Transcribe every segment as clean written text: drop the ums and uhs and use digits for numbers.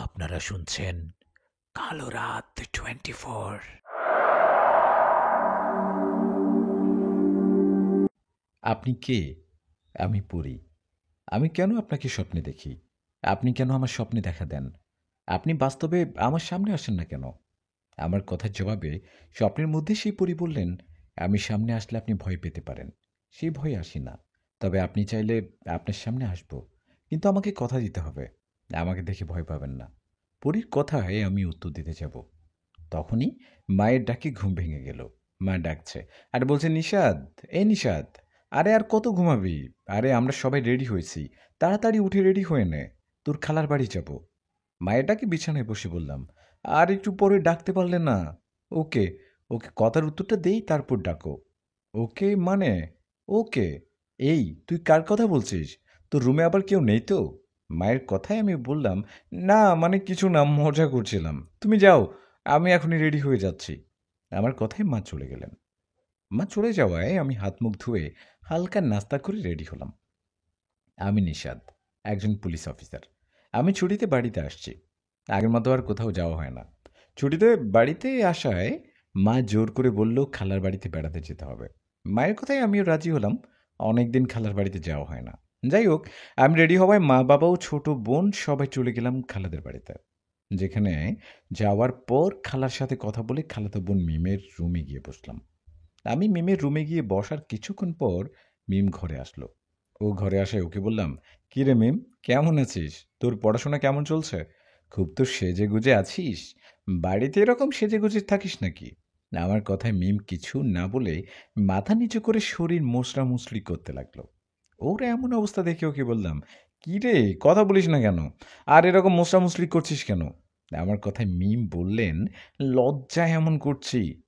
আপনারা শুনছেন কালো রাত 24। আপনি কে? আমি পড়ি। আমি কেন আপনাকে স্বপ্নে দেখি? আপনি কেন আমার স্বপ্নে দেখা দেন? আপনি বাস্তবে আমার সামনে আসেন না কেন? আমার কথার জবাবে স্বপ্নের মধ্যে সেই পরী বললেন, আমি সামনে আসলে আপনি ভয় পেতে পারেন। সেই ভয়ে আসি না। তবে আপনি চাইলে আপনার সামনে আসব। কিন্তু আমাকে কথা দিতে হবে। আমাকে দেখে ভয় পাবেন না। পরীর কথায় আমি উত্তর দিতে যাব। তখনই মায়ের ডাকে ঘুম ভেঙে গেল। মা ডাকছে আর বলছে, নিষাদ, এ নিষাদ, আরে আর কত ঘুমাবি? আরে আমরা সবাই রেডি হয়েছি, তাড়াতাড়ি উঠে রেডি হয়ে নে, তোর খালার বাড়ি যাব। মায়ের ডাকে বিছানায় বসে বললাম, আর একটু পরে ডাকতে পারলে না? ওকে, ওকে কথার উত্তরটা দেই তারপর ডাকো। ওকে মানে? ওকে। এই তুই কার কথা বলছিস? তোর রুমে আবার কেউ নেই তো? মায়ের কথায় আমি বললাম, না মানে কিছু না, মজা করছিলাম, তুমি যাও, আমি এখনই রেডি হয়ে যাচ্ছি। আমার কথায় মা চলে গেলেন। মা চলে যাওয়ায় আমি হাত মুখ ধুয়ে হালকা নাস্তা করে রেডি হলাম। আমি নিষাদ, একজন পুলিশ অফিসার। আমি ছুটিতে বাড়িতে আসছি। আগের মতো আর কোথাও যাওয়া হয় না। ছুটিতে বাড়িতে আসায় মা জোর করে বলল খালার বাড়িতে বেড়াতে যেতে হবে। মায়ের কথায় আমিও রাজি হলাম। অনেকদিন খালার বাড়িতে যাওয়া হয় না। যাই হোক, আমি রেডি হওয়ায় মা বাবা ও ছোট বোন সবাই চলে গেলাম খালাদের বাড়িতে। যেখানে যাওয়ার পর খালার সাথে কথা বলে খালাতো বোন মিমের রুমে গিয়ে বসলাম। আমি মিমের রুমে গিয়ে বসার কিছুক্ষণ পর মিম ঘরে আসলো। ও ঘরে আসায় ওকে বললাম, কী রে মিম, কেমন আছিস? তোর পড়াশোনা কেমন চলছে? খুব তো সেজে গুজে আছিস। বাড়িতে এরকম সেজে গুজে থাকিস নাকি? আমার কথায় মিম কিছু না বলে মাথা নিচু করে শরীর মোচড়া মুচড়ি করতে লাগলো। ওর এমন অবস্থা দেখে ওকে বললাম, কী রে, কথা বলিস না কেন? আর এরকম মোচড়া মুচড়ি করছিস কেন? আমার কথায় মিম বললেন, লজ্জায় এমন করছি।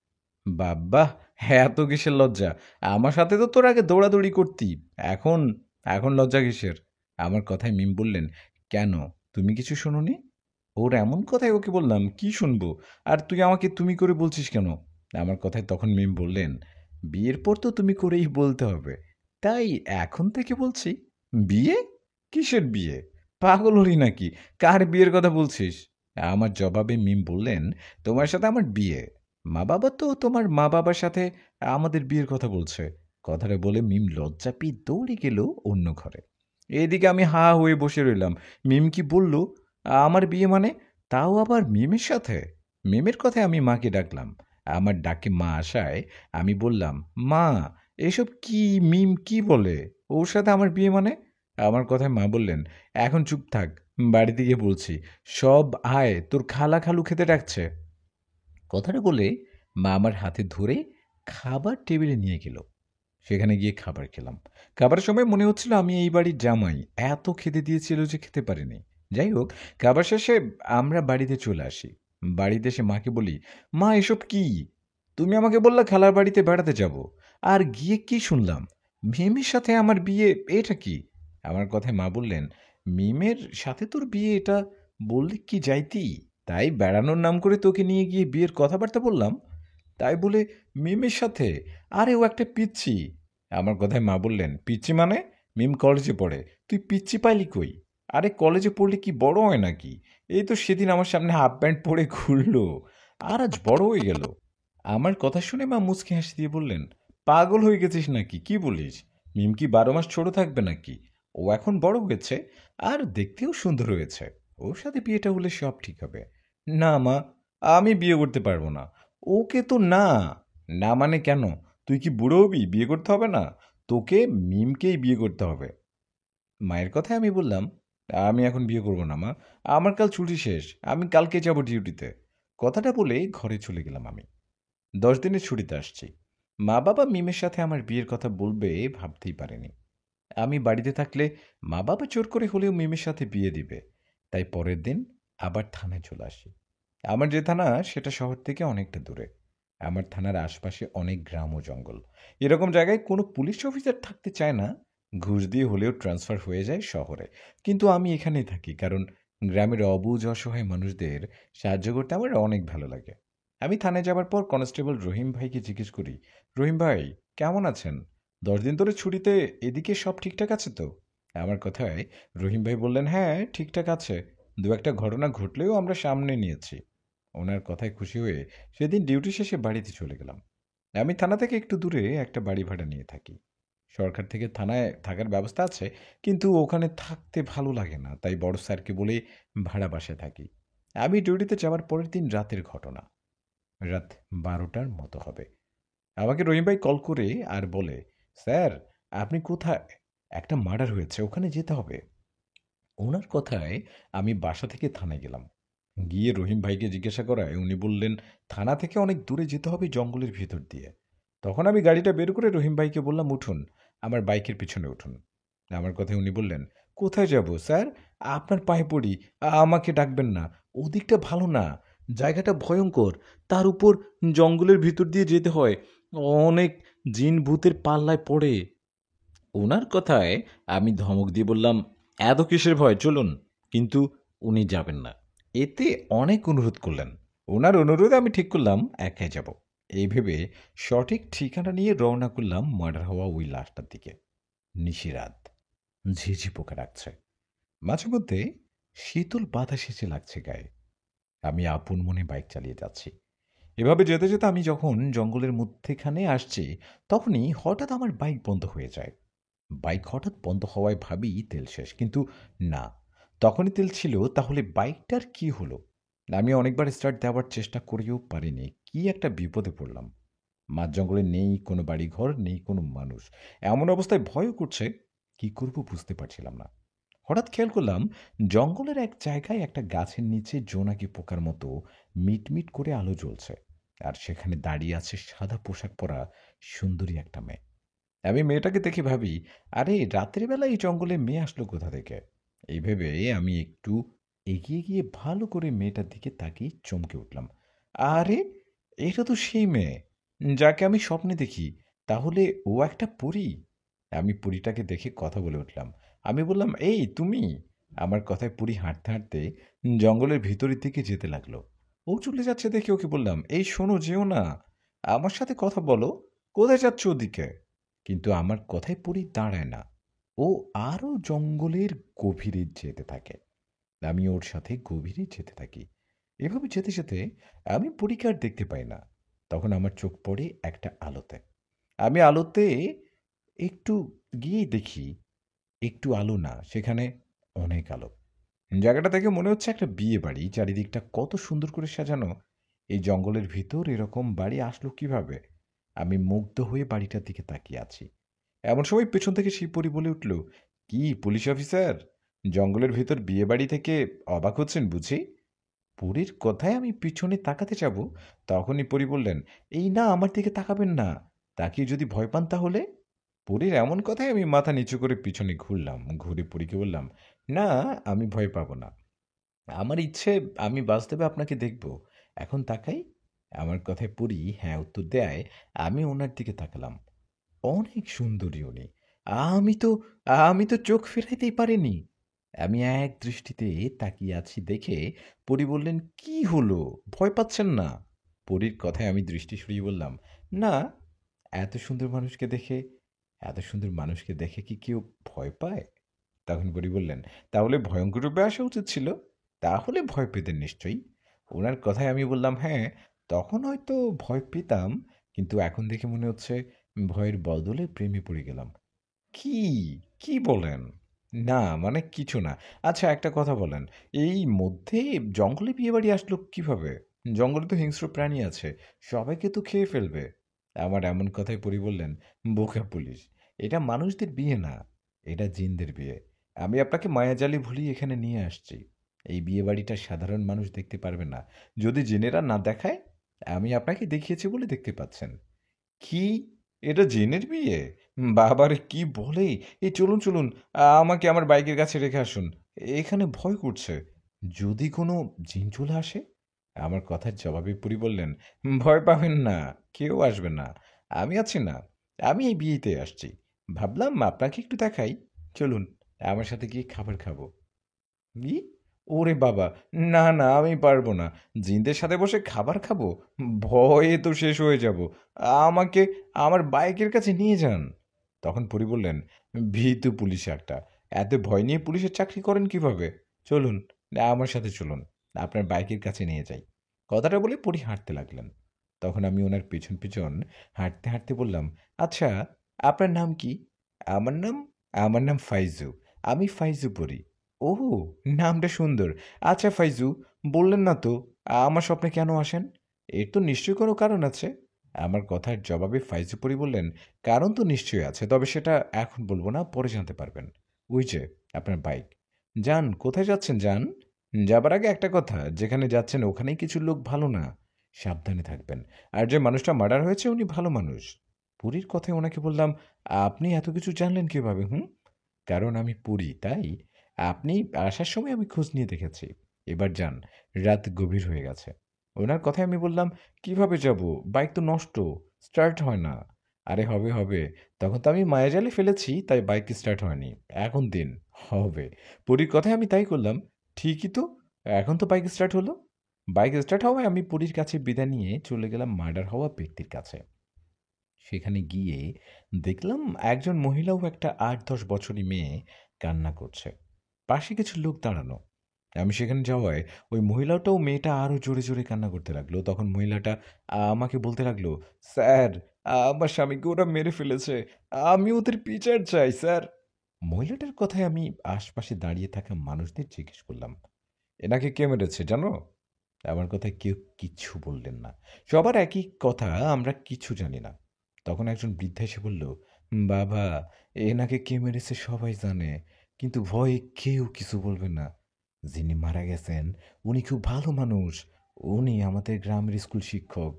বাব্বা! হ্যাঁ, এত কিসের লজ্জা? আমার সাথে তো তোর আগে দৌড়াদৌড়ি করতি। এখন এখন লজ্জা কিসের? আমার কথায় মিম বললেন, কেন? তুমি কিছু শোনোনি? ওর এমন কথায় ওকে বললাম, কি শুনবো? আর তুই আমাকে তুমি করে বলছিস কেন? আমার কথায় তখন মিম বললেন, বিয়ের পর তো তুমি করেই বলতে হবে। তাই এখন থেকে বলছি। বিয়ে? কিসের বিয়ে? পাগল হলি নাকি? কার বিয়ের কথা বলছিস? আমার জবাবে মিম বললেন, তোমার সাথে আমার বিয়ে। মা-বাবা তো তোমার মা-বাবার সাথে আমাদের বিয়ের কথা বলছে। কথাটা বলে মিম লজ্জা পেয়ে দৌড়ে গেল অন্য ঘরে। এদিকে আমি হা হয়ে বসে রইলাম। মিম কি বলল? আমার বিয়ে মানে? তাও আবার মিমের সাথে? মিমের কথায় আমি মাকে ডাকলাম। আমার ডাকে মা আসায় আমি বললাম, মা, এসব কি মিম কি বলে? ওর সাথে আমার বিয়ে মানে? আমার কথায় মা বললেন, এখন চুপ থাক, বাড়িতে গিয়ে বলছি। সব আয়, তোর খালা খালু খেতে ডাকছে। কথাটা বলে মা আমার হাতে ধরে খাবার টেবিলে নিয়ে গেল। সেখানে গিয়ে খাবার খেলাম। খাবারের সময় মনে হচ্ছিল আমি এই বাড়ির জামাই। এত খেতে দিয়েছিল যে খেতে পারিনি। যাই হোক, খাবার শেষে আমরা বাড়িতে চলে আসি। বাড়িতে এসে মাকে বলি, মা এসব কি? তুমি আমাকে বললা খালার বাড়িতে বেড়াতে যাব, আর গিয়ে কি শুনলাম মিমের সাথে আমার বিয়ে? এটা কি? আমার কথায় মা বললেন, মিমের সাথে তোর বিয়ে এটা বললে কি যাইতি? তাই বেড়ানোর নাম করে তোকে নিয়ে গিয়ে বিয়ের কথাবার্তা বললাম। তাই বলে মিমের সাথে? আরে ও একটা পিচ্ছি। আমার কথায় মা বললেন, পিচ্ছি মানে? মিম কলেজে পড়ে, তুই পিচ্ছি পাইলি কই? আরে কলেজে পড়লে কি বড় হয় নাকি? এই তো সেদিন আমার সামনে হাফ প্যান্ট পরে ঘুরলো, আর আজ বড় হয়ে গেল। আমার কথা শুনে মা মুচকি হাসি দিয়ে বললেন, পাগল হয়ে গেছিস নাকি? কি বলিস? মিম কি 12 মাস ছোট থাকবে নাকি? ও এখন বড় হয়েছে, আর দেখতেও সুন্দর হয়েছে। ওর সাথে বিয়েটা হলে সব ঠিক হবে। না মা, আমি বিয়ে করতে পারবো না। ওকে তো না। না মানে কেন? তুই কি বুড়ো হবি? বিয়ে করতে হবে না? তোকে মিমকেই বিয়ে করতে হবে। মায়ের কথায় আমি বললাম, আমি এখন বিয়ে করব না মা। আমার কাল ছুটি শেষ। আমি কালকে যাব ডিউটিতে। কথাটা বলে ঘরে চলে গেলাম আমি। 10 দিনের ছুটিতে আসছি। মা বাবা মিমের সাথে আমার বিয়ের কথা বলবে ভাবতেই পারেনি। আমি বাড়িতে থাকলে মা বাবা জোর করে হলেও মিমের সাথে বিয়ে দিবে। তাই পরের দিন আবার থানায় চলে আসি। আমার যে থানা সেটা শহর থেকে অনেকটা দূরে। আমার থানার আশপাশে অনেক গ্রাম ও জঙ্গল। এরকম জায়গায় কোনো পুলিশ অফিসার থাকতে চায় না। ঘুষ দিয়ে হলেও ট্রান্সফার হয়ে যায় শহরে। কিন্তু আমি এখানেই থাকি, কারণ গ্রামের অবুঝ অসহায় মানুষদের সাহায্য করতে আমার অনেক ভালো লাগে। আমি থানায় যাবার পর কনস্টেবল রহিম ভাইকে জিজ্ঞেস করি, রহিম ভাই, কেমন আছেন? 10 দিন ধরে ছুটিতে এদিকে সব ঠিকঠাক আছে তো? আমার কথায় রহিম ভাই বললেন, হ্যাঁ, ঠিকঠাক আছে। দু একটা ঘটনা ঘটলেও আমরা সামনে নিয়েছি। ওনার কথায় খুশি হয়ে সেদিন ডিউটি শেষে বাড়িতে চলে গেলাম। আমি থানা থেকে একটু দূরে একটা বাড়ি ভাড়া নিয়ে থাকি। সরকার থেকে থানায় থাকার ব্যবস্থা আছে, কিন্তু ওখানে থাকতে ভালো লাগে না, তাই বড় স্যারকে বলে ভাড়া বাসায় থাকি। আমি ডিউটিতে যাওয়ার পরের দিন রাতের ঘটনা। রাত 12টার মতো হবে। আমাকে রহিম ভাই কল করে আর বলে, স্যার আপনি কোথায়? একটা মার্ডার হয়েছে, ওখানে যেতে হবে। ওনার কথায় আমি বাসা থেকে থানায় গেলাম। গিয়ে রহিম ভাইকে জিজ্ঞাসা করায় উনি বললেন, থানা থেকে অনেক দূরে যেতে হবে জঙ্গলের ভিতর দিয়ে। তখন আমি গাড়িটা বের করে রহিম ভাইকে বললাম, উঠুন, আমার বাইকের পিছনে উঠুন। আমার কথায় উনি বললেন, কোথায় যাব স্যার? আপনার পায়ে পড়ি, আমাকে ডাকবেন না। ওদিকটা ভালো না, জায়গাটা ভয়ঙ্কর। তার উপর জঙ্গলের ভিতর দিয়ে যেতে হয়, অনেক জিন ভূতের পাল্লায় পড়ে। ওনার কথায় আমি ধমক দিয়ে বললাম, এত কিসের ভয়, চলুন। কিন্তু উনি যাবেন না। এতে অনেক অনুরোধ করলেন। ওনার অনুরোধে আমি ঠিক করলাম একাই যাব। এই ভেবে সঠিক ঠিকানা নিয়ে রওনা করলাম মার্ডার হওয়া ওই লাশটার দিকে। নিশিরাত, ঝিঝি পোকা ডাকছে, মাঝে মধ্যে শীতল বাতাস এসে লাগছে গায়ে। আমি আপন মনে বাইক চালিয়ে যাচ্ছি। এভাবে যেতে যেতে আমি যখন জঙ্গলের মধ্যেখানে আসছি, তখনই হঠাৎ আমার বাইক বন্ধ হয়ে যায়। বাইক হঠাৎ বন্ধ হওয়ায় ভাবি তেল শেষ, কিন্তু না, তখনই তেল ছিল। তাহলে বাইকটার কি হলো? আমি অনেকবার স্টার্ট দেওয়ার চেষ্টা করেও পারিনি। কি একটা বিপদে পড়লাম। মাঝ জঙ্গলে নেই কোনো বাড়িঘর, নেই কোনো মানুষ। এমন অবস্থায় ভয়ও করছে। কি করব বুঝতে পারছিলাম না। হঠাৎ খেয়াল করলাম জঙ্গলের এক জায়গায় একটা গাছের নিচে জোনাকি পোকার মতো মিটমিট করে আলো জ্বলছে। আর সেখানে দাঁড়িয়ে আছে সাদা পোশাক পরা সুন্দরী একটা মেয়ে। আমি মেয়েটাকে দেখে ভাবি, আরে রাতের বেলা এই জঙ্গলে মেয়ে আসলো কোথা থেকে? এই ভেবে আমি একটু এগিয়ে গিয়ে ভালো করে মেয়েটার দিকে তাকিয়ে চমকে উঠলাম। আরে, এটা তো সেই মেয়ে যাকে আমি স্বপ্নে দেখি। তাহলে ও একটা পরী? আমি পরীটাকে দেখে কথা বলে উঠলাম। আমি বললাম, এই তুমি? আমার কথায় পরী হাঁটতে হাঁটতে জঙ্গলের ভিতরের দিকে যেতে লাগলো। ও চলে যাচ্ছে দেখে ওকে বললাম, এই শোনো, যেও না, আমার সাথে কথা বলো। কোথায় যাচ্ছ ওদিকে? কিন্তু আমার কথায় পরী দাঁড়ায় না। ও আরও জঙ্গলের গভীরে যেতে থাকে। আমি ওর সাথে গভীরে যেতে থাকি। এভাবে যেতে যেতে আমি পরীকে আর দেখতে পাই না। তখন আমার চোখ পড়ে একটা আলোতে। আমি আলোতে একটু গিয়েই দেখি, একটু আলো না, সেখানে অনেক আলো। জায়গাটা দেখে মনে হচ্ছে একটা বিয়ে বাড়ি। চারিদিকটা কত সুন্দর করে সাজানো। এই জঙ্গলের ভিতর এরকম বাড়ি আসলো কিভাবে? আমি মুগ্ধ হয়ে বাড়িটার দিকে তাকিয়ে আছি। এমন সময় পেছন থেকে শিবপরি বলে উঠল, কি পুলিশ অফিসার, জঙ্গলের ভিতর বিয়ে বাড়ি থেকে অবাক হচ্ছেন বুঝি? পরীর কথায় আমি পিছনে তাকাতে যাব, তখনই পরী বললেন, এই না, আমার দিকে তাকাবেন না। তাকিয়ে যদি ভয় পান তাহলে? পরীর এমন কথায় আমি মাথা নিচু করে পিছনে ঘুরলাম। ঘুরে পরীকে বললাম, না, আমি ভয় পাবো না। আমার ইচ্ছে আমি বাস্তবে আপনাকে দেখব। এখন তাকাই। আমার কথায় পরী হ্যাঁ উত্তর দেয়। আমি ওনার দিকে তাকালাম। অনেক সুন্দরী উনি। আমি তো আমি তো চোখ ফেরাইতেই পারিনি। আমি এক দৃষ্টিতে তাকিয়ে আছি দেখে পরী বললেন, কি হলো, ভয় পাচ্ছেন না? পরীর কথায় আমি দৃষ্টি সরিয়ে বললাম, না, এত সুন্দর মানুষকে দেখে এত সুন্দর মানুষকে দেখে কি কেউ ভয় পায়? তখন পরী বললেন, তাহলে ভয়ঙ্কর রূপে আসা উচিত ছিল। তাহলে ভয় পেতেন নিশ্চয়ই। ওনার কথায় আমি বললাম, হ্যাঁ, তখন হয়তো ভয় পেতাম, কিন্তু এখন দেখে মনে হচ্ছে ভয়ের বদলে প্রেমে পড়ে গেলাম। কি কি বলেন? না, মানে কিছু না। আচ্ছা, একটা কথা বলেন, এই মধ্যে জঙ্গলে বিয়েবাড়ি আসলো কিভাবে? জঙ্গলে তো হিংস্র প্রাণী আছে, সবাইকে তো খেয়ে ফেলবে। আমার এমন কথায় পরি বললেন, বোকা পুলিশ, এটা মানুষদের বিয়ে না, এটা জিনদের বিয়ে। আমি আপনাকে মায়াজালে ভুলিয়ে এখানে নিয়ে আসছি। এই বিয়ে বাড়িটা সাধারণ মানুষ দেখতে পারবে না, যদি জিনেরা না দেখায়। আমি আপনাকে দেখিয়েছি বলে দেখতে পাচ্ছেন। কি, এটা জিনের বিয়ে? বাবারে কি বলে! এই চলুন, চলুন, আমাকে আমার বাইকের কাছে রেখে আসুন। এখানে ভয় করছে। যদি কোনো জিন চলে আসে? আমার কথার জবাবে পরি বললেন, ভয় পাবেন না, কেউ আসবে না। আমি আছি না, আমি এই বিয়েতে আসছি। ভাবলাম আপনাকে একটু দেখাই। চলুন, আমার সাথে গিয়ে খাবার খাবো। কি? ওরে বাবা! না, না, আমি পারবো না। জিনদের সাথে বসে খাবার খাবো? ভয়ে তো শেষ হয়ে যাব। আমাকে আমার বাইকের কাছে নিয়ে যান। তখন পরি বললেন, ভীতু পুলিশ একটা। এত ভয় নিয়ে পুলিশের চাকরি করেন কিভাবে? চলুন, আমার সাথে চলুন, আপনার বাইকের কাছে নিয়ে যাই। কথাটা বলে পরি হাঁটতে লাগলেন। তখন আমি ওনার পেছন পেছন হাঁটতে হাঁটতে বললাম, আচ্ছা, আপনার নাম কি? আমার নাম আমার নাম ফাইজু। আমি ফাইজু পড়ি। ওহো, নামটা সুন্দর। আচ্ছা ফাইজু, বললেন না তো আমার স্বপ্নে কেন আসেন? এর তো নিশ্চয়ই কোনো কারণ আছে। আমার কথার জবাবে ফাইজু পরি বললেন, কারণ তো নিশ্চয়ই আছে, তবে সেটা এখন বলবো না, পরে জানতে পারবেন। ওই যে আপনার বাইক। যান, কোথায় যাচ্ছেন যান? যাবার আগে একটা কথা, যেখানে যাচ্ছেন ওখানেই কিছু লোক ভালো না। সাবধানে থাকবেন। আর যে মানুষটা মার্ডার হয়েছে উনি ভালো মানুষ। পুরীর কথায় ওনাকে বললাম, আপনি এত কিছু জানলেন কিভাবে? হুম? কারণ আমি পুরী, তাই আপনি আসার সময় আমি খোঁজ নিয়ে দেখেছি। এবার যান, রাত গভীর হয়ে গেছে। ওনার কথায় আমি বললাম, কিভাবে যাব? বাইক তো নষ্ট, স্টার্ট হয় না। আরে হবে হবে, তখন তো আমি মায়াজালে ফেলেছি, তাই বাইক স্টার্ট হয়নি। এখন দিন, হবে। পুরীর কথায় আমি তাই করলাম। ঠিকই তো, এখন তো বাইক স্টার্ট হলো। বাইক স্টার্ট হওয়ায় আমি পুরীর কাছে বিদায় নিয়ে চলে গেলাম মার্ডার হওয়া ব্যক্তির কাছে। সেখানে গিয়ে দেখলাম একজন মহিলা ও একটা ৮-১০ বছরই মেয়ে কান্না করছে। পাশে কিছু লোক দাঁড়ানো। আমি সেখানে যাওয়ায় ওই মহিলাটা ও মেয়েটা আরো জোরে জোরে কান্না করতে লাগলো। তখন মহিলাটা আমাকে বলতে লাগলো, স্যার, আমার স্বামীকে ওরা মেরে ফেলেছে। আমি ওদের বিচার চাই, স্যার। মহিলাটার কথায় আমি আশপাশে দাঁড়িয়ে থাকা মানুষদের জিজ্ঞেস করলাম, এনাকে কে মেরেছে জানো? আমার কথায় কেউ কিচ্ছু বললেন না। সবার একই কথা, আমরা কিছু জানি না। তখন একজন বৃদ্ধা এসে বলল, বাবা, এনাকে কে মেরেছে সবাই জানে, কিন্তু ভয়ে কেউ কিছু বলবে না। যিনি মারা গেছেন উনি খুব ভালো মানুষ। উনি আমাদের গ্রামের স্কুল শিক্ষক।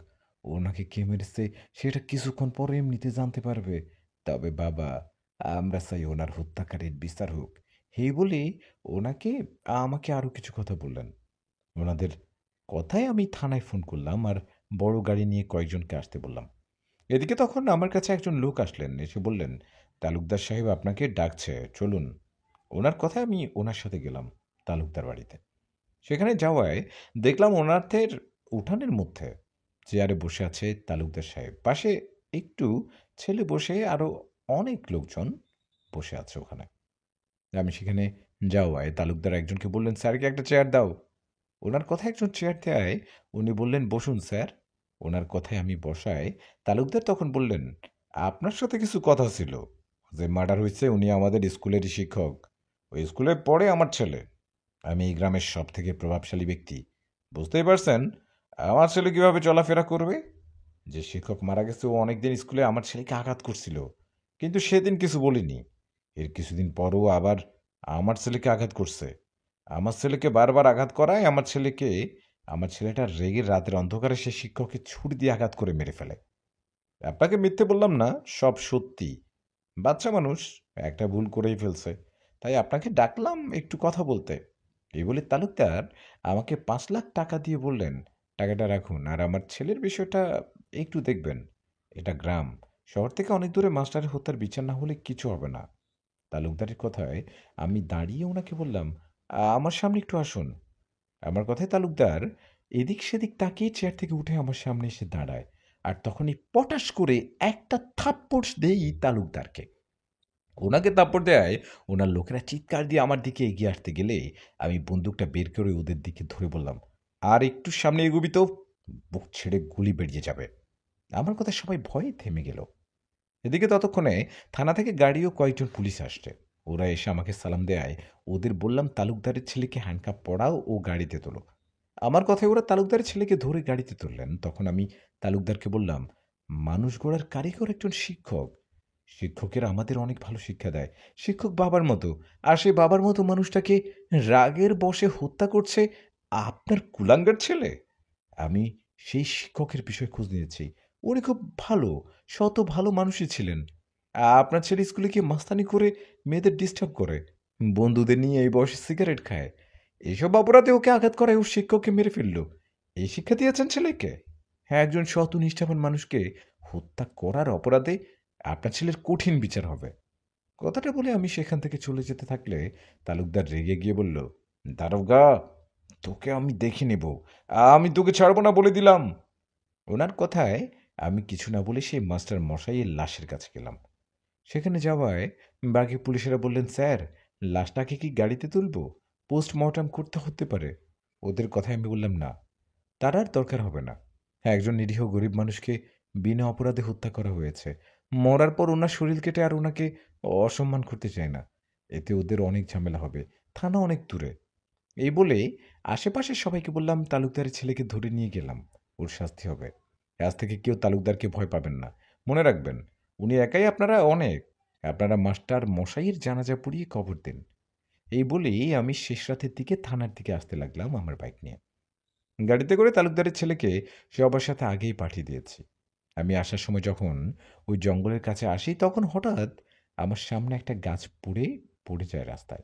ওনাকে কে মেরেছে সেটা কিছুক্ষণ পরে এমনিতে জানতে পারবে। তবে বাবা, আমরা চাই ওনার হত্যাকারীর বিচার হোক। এই বলে ওনাকে আমাকে আরো কিছু কথা বললেন। ওনাদের কথায় আমি থানায় ফোন করলাম আর বড় গাড়ি নিয়ে কয়েকজনকে আসতে বললাম। এদিকে তখন আমার কাছে একজন লোক আসলেন, এসে বললেন, তালুকদার সাহেব আপনাকে ডাকছে, চলুন। ওনার কথায় আমি ওনার সাথে গেলাম তালুকদার বাড়িতে। সেখানে যাওয়ায় দেখলাম ওনাদের উঠানের মধ্যে চেয়ারে বসে আছে তালুকদার সাহেব, পাশে একটু ছেলে বসে, আরো অনেক লোকজন বসে আছে ওখানে। আমি সেখানে যাওয়ায় তালুকদার একজনকে বললেন, স্যারকে একটা চেয়ার দাও। ওনার কথায় একজন চেয়ার দেয়, উনি বললেন, বসুন স্যার। ওনার কথায় আমি বসায় তালুকদার তখন বললেন, আপনার সাথে কিছু কথা ছিল। যে মার্ডার হয়েছে উনি আমাদের স্কুলেরই শিক্ষক। ওই স্কুলে পড়ে আমার ছেলে। আমি এই গ্রামের সব থেকে প্রভাবশালী ব্যক্তি। বুঝতেই পারছেন আমার ছেলে কিভাবে চলাফেরা করবে। যে শিক্ষক মারা গেছে ও অনেকদিন স্কুলে আমার ছেলেকে আঘাত করছিল, কিন্তু সেদিন কিছু বলিনি। এর কিছুদিন পরও আবার আমার ছেলেকে আঘাত করছে। আমার ছেলেকে বারবার আঘাত করায় আমার ছেলেটা রেগে রাতের অন্ধকারে সে শিক্ষককে ছুরি দিয়ে আঘাত করে মেরে ফেলে। আপনাকে মিথ্যে বললাম না, সব সত্যি। বাচ্চা মানুষ, একটা ভুল করেই ফেলছে, তাই আপনাকে ডাকলাম একটু কথা বলতে। এই বলে তালুকদার আমাকে ৫ লাখ টাকা দিয়ে বললেন, টাকাটা রাখুন, আর আমার ছেলের বিষয়টা একটু দেখবেন। এটা গ্রাম, শহর থেকে অনেক দূরে, মাস্টারের হত্যার বিচার না হলে কিছু হবে না। তালুকদারের কথায় আমি দাঁড়িয়ে ওনাকে বললাম, আমার সামনে একটু আসুন। আমার কথায় তালুকদার এদিক সেদিক তাকিয়ে চেয়ার থেকে উঠে আমার সামনে এসে দাঁড়ায়। আর তখনই পটাশ করে একটা থাপ্পড় দেই তালুকদারকে। ওনাকে থাপ্পড় দেয়, ওনার লোকেরা চিৎকার দিয়ে আমার দিকে এগিয়ে আসতে গেলে আমি বন্দুকটা বের করে ওদের দিকে ধরে বললাম, আর একটু সামনে এগোবি তো বুক ছেড়ে গুলি বেরিয়ে যাবে। আমার কথা সবাই ভয়ে থেমে গেল। এদিকে ততক্ষণে থানা থেকে গাড়ি ও কয়েকজন পুলিশ আসছে। ওরা এসে আমাকে সালাম দেয়। ওদের বললাম তালুকদারের ছেলেকে হ্যান্ডকাপ পড়াও ও গাড়িতে তোলো। আমার কথায় ওরা তালুকদারের ছেলেকে ধরে গাড়িতে তুললেন। তখন আমি তালুকদারকে বললাম, মানুষ গড়ার কারিগর একজন শিক্ষক। শিক্ষকেরা আমাদের অনেক ভালো শিক্ষা দেয়। শিক্ষক বাবার মতো। আর সেই বাবার মতো মানুষটাকে রাগের বশে হত্যা করছে আপনার কুলাঙ্গার ছেলে। আমি সেই শিক্ষকের বিষয়ে খোঁজ নিয়েছি। উনি খুব ভালো, শত ভালো মানুষই ছিলেন। আপনার ছেলে স্কুলে গিয়ে মাস্তানি করে মেয়েদের ডিস্টার্ব করে, বন্ধুদের নিয়ে এই বয়সে সিগারেট খায়। এসব অপরাধে ওকে আঘাত করায় ও শিক্ষককে মেরে ফেললো। এই শিক্ষা দিয়েছেন ছেলেকে? হ্যাঁ, একজন সৎ ও নিষ্ঠাবান মানুষকে হত্যা করার অপরাধে আপনার ছেলের কঠিন বিচার হবে। কথাটা বলে আমি সেখান থেকে চলে যেতে থাকলে তালুকদার রেগে গিয়ে বলল, দারোগা, তোকে আমি দেখে নেব। আমি তোকে ছাড়বো না বলে দিলাম। ওনার কথায় আমি কিছু না বলে সেই মাস্টার মশাইয়ের লাশের কাছে গেলাম। সেখানে যাওয়ায় বাকি পুলিশেরা বললেন, স্যার, লাশটাকে কি গাড়িতে তুলবো? পোস্টমর্টম করতে হতে পারে। ওদের কথায় আমি বললাম, না, তার আর দরকার হবে না। হ্যাঁ, একজন নিরীহ গরিব মানুষকে বিনা অপরাধে হত্যা করা হয়েছে। মরার পর ওনার শরীর কেটে আর ওনাকে অসম্মান করতে চায় না। এতে ওদের অনেক ঝামেলা হবে। থানা অনেক দূরে। এই বলে আশেপাশের সবাইকে বললাম, তালুকদারের ছেলেকে ধরে নিয়ে গেলাম। ওর শাস্তি হবে। আজ থেকে কেউ তালুকদারকে ভয় পাবেন না। মনে রাখবেন, উনি একাই আপনারা অনেক। আপনারা মাস্টার মশাইয়ের জানাজা পুড়িয়ে কবর দিন। এই বলেই আমি শেষ রাতের দিকে থানার দিকে আসতে লাগলাম আমার বাইক নিয়ে। গাড়িতে করে তালুকদারের ছেলেকে সবার সাথে আগেই পাঠিয়ে দিয়েছি। আমি আসার সময় যখন ওই জঙ্গলের কাছে আসি, তখন হঠাৎ আমার সামনে একটা গাছ পড়ে যায় রাস্তায়।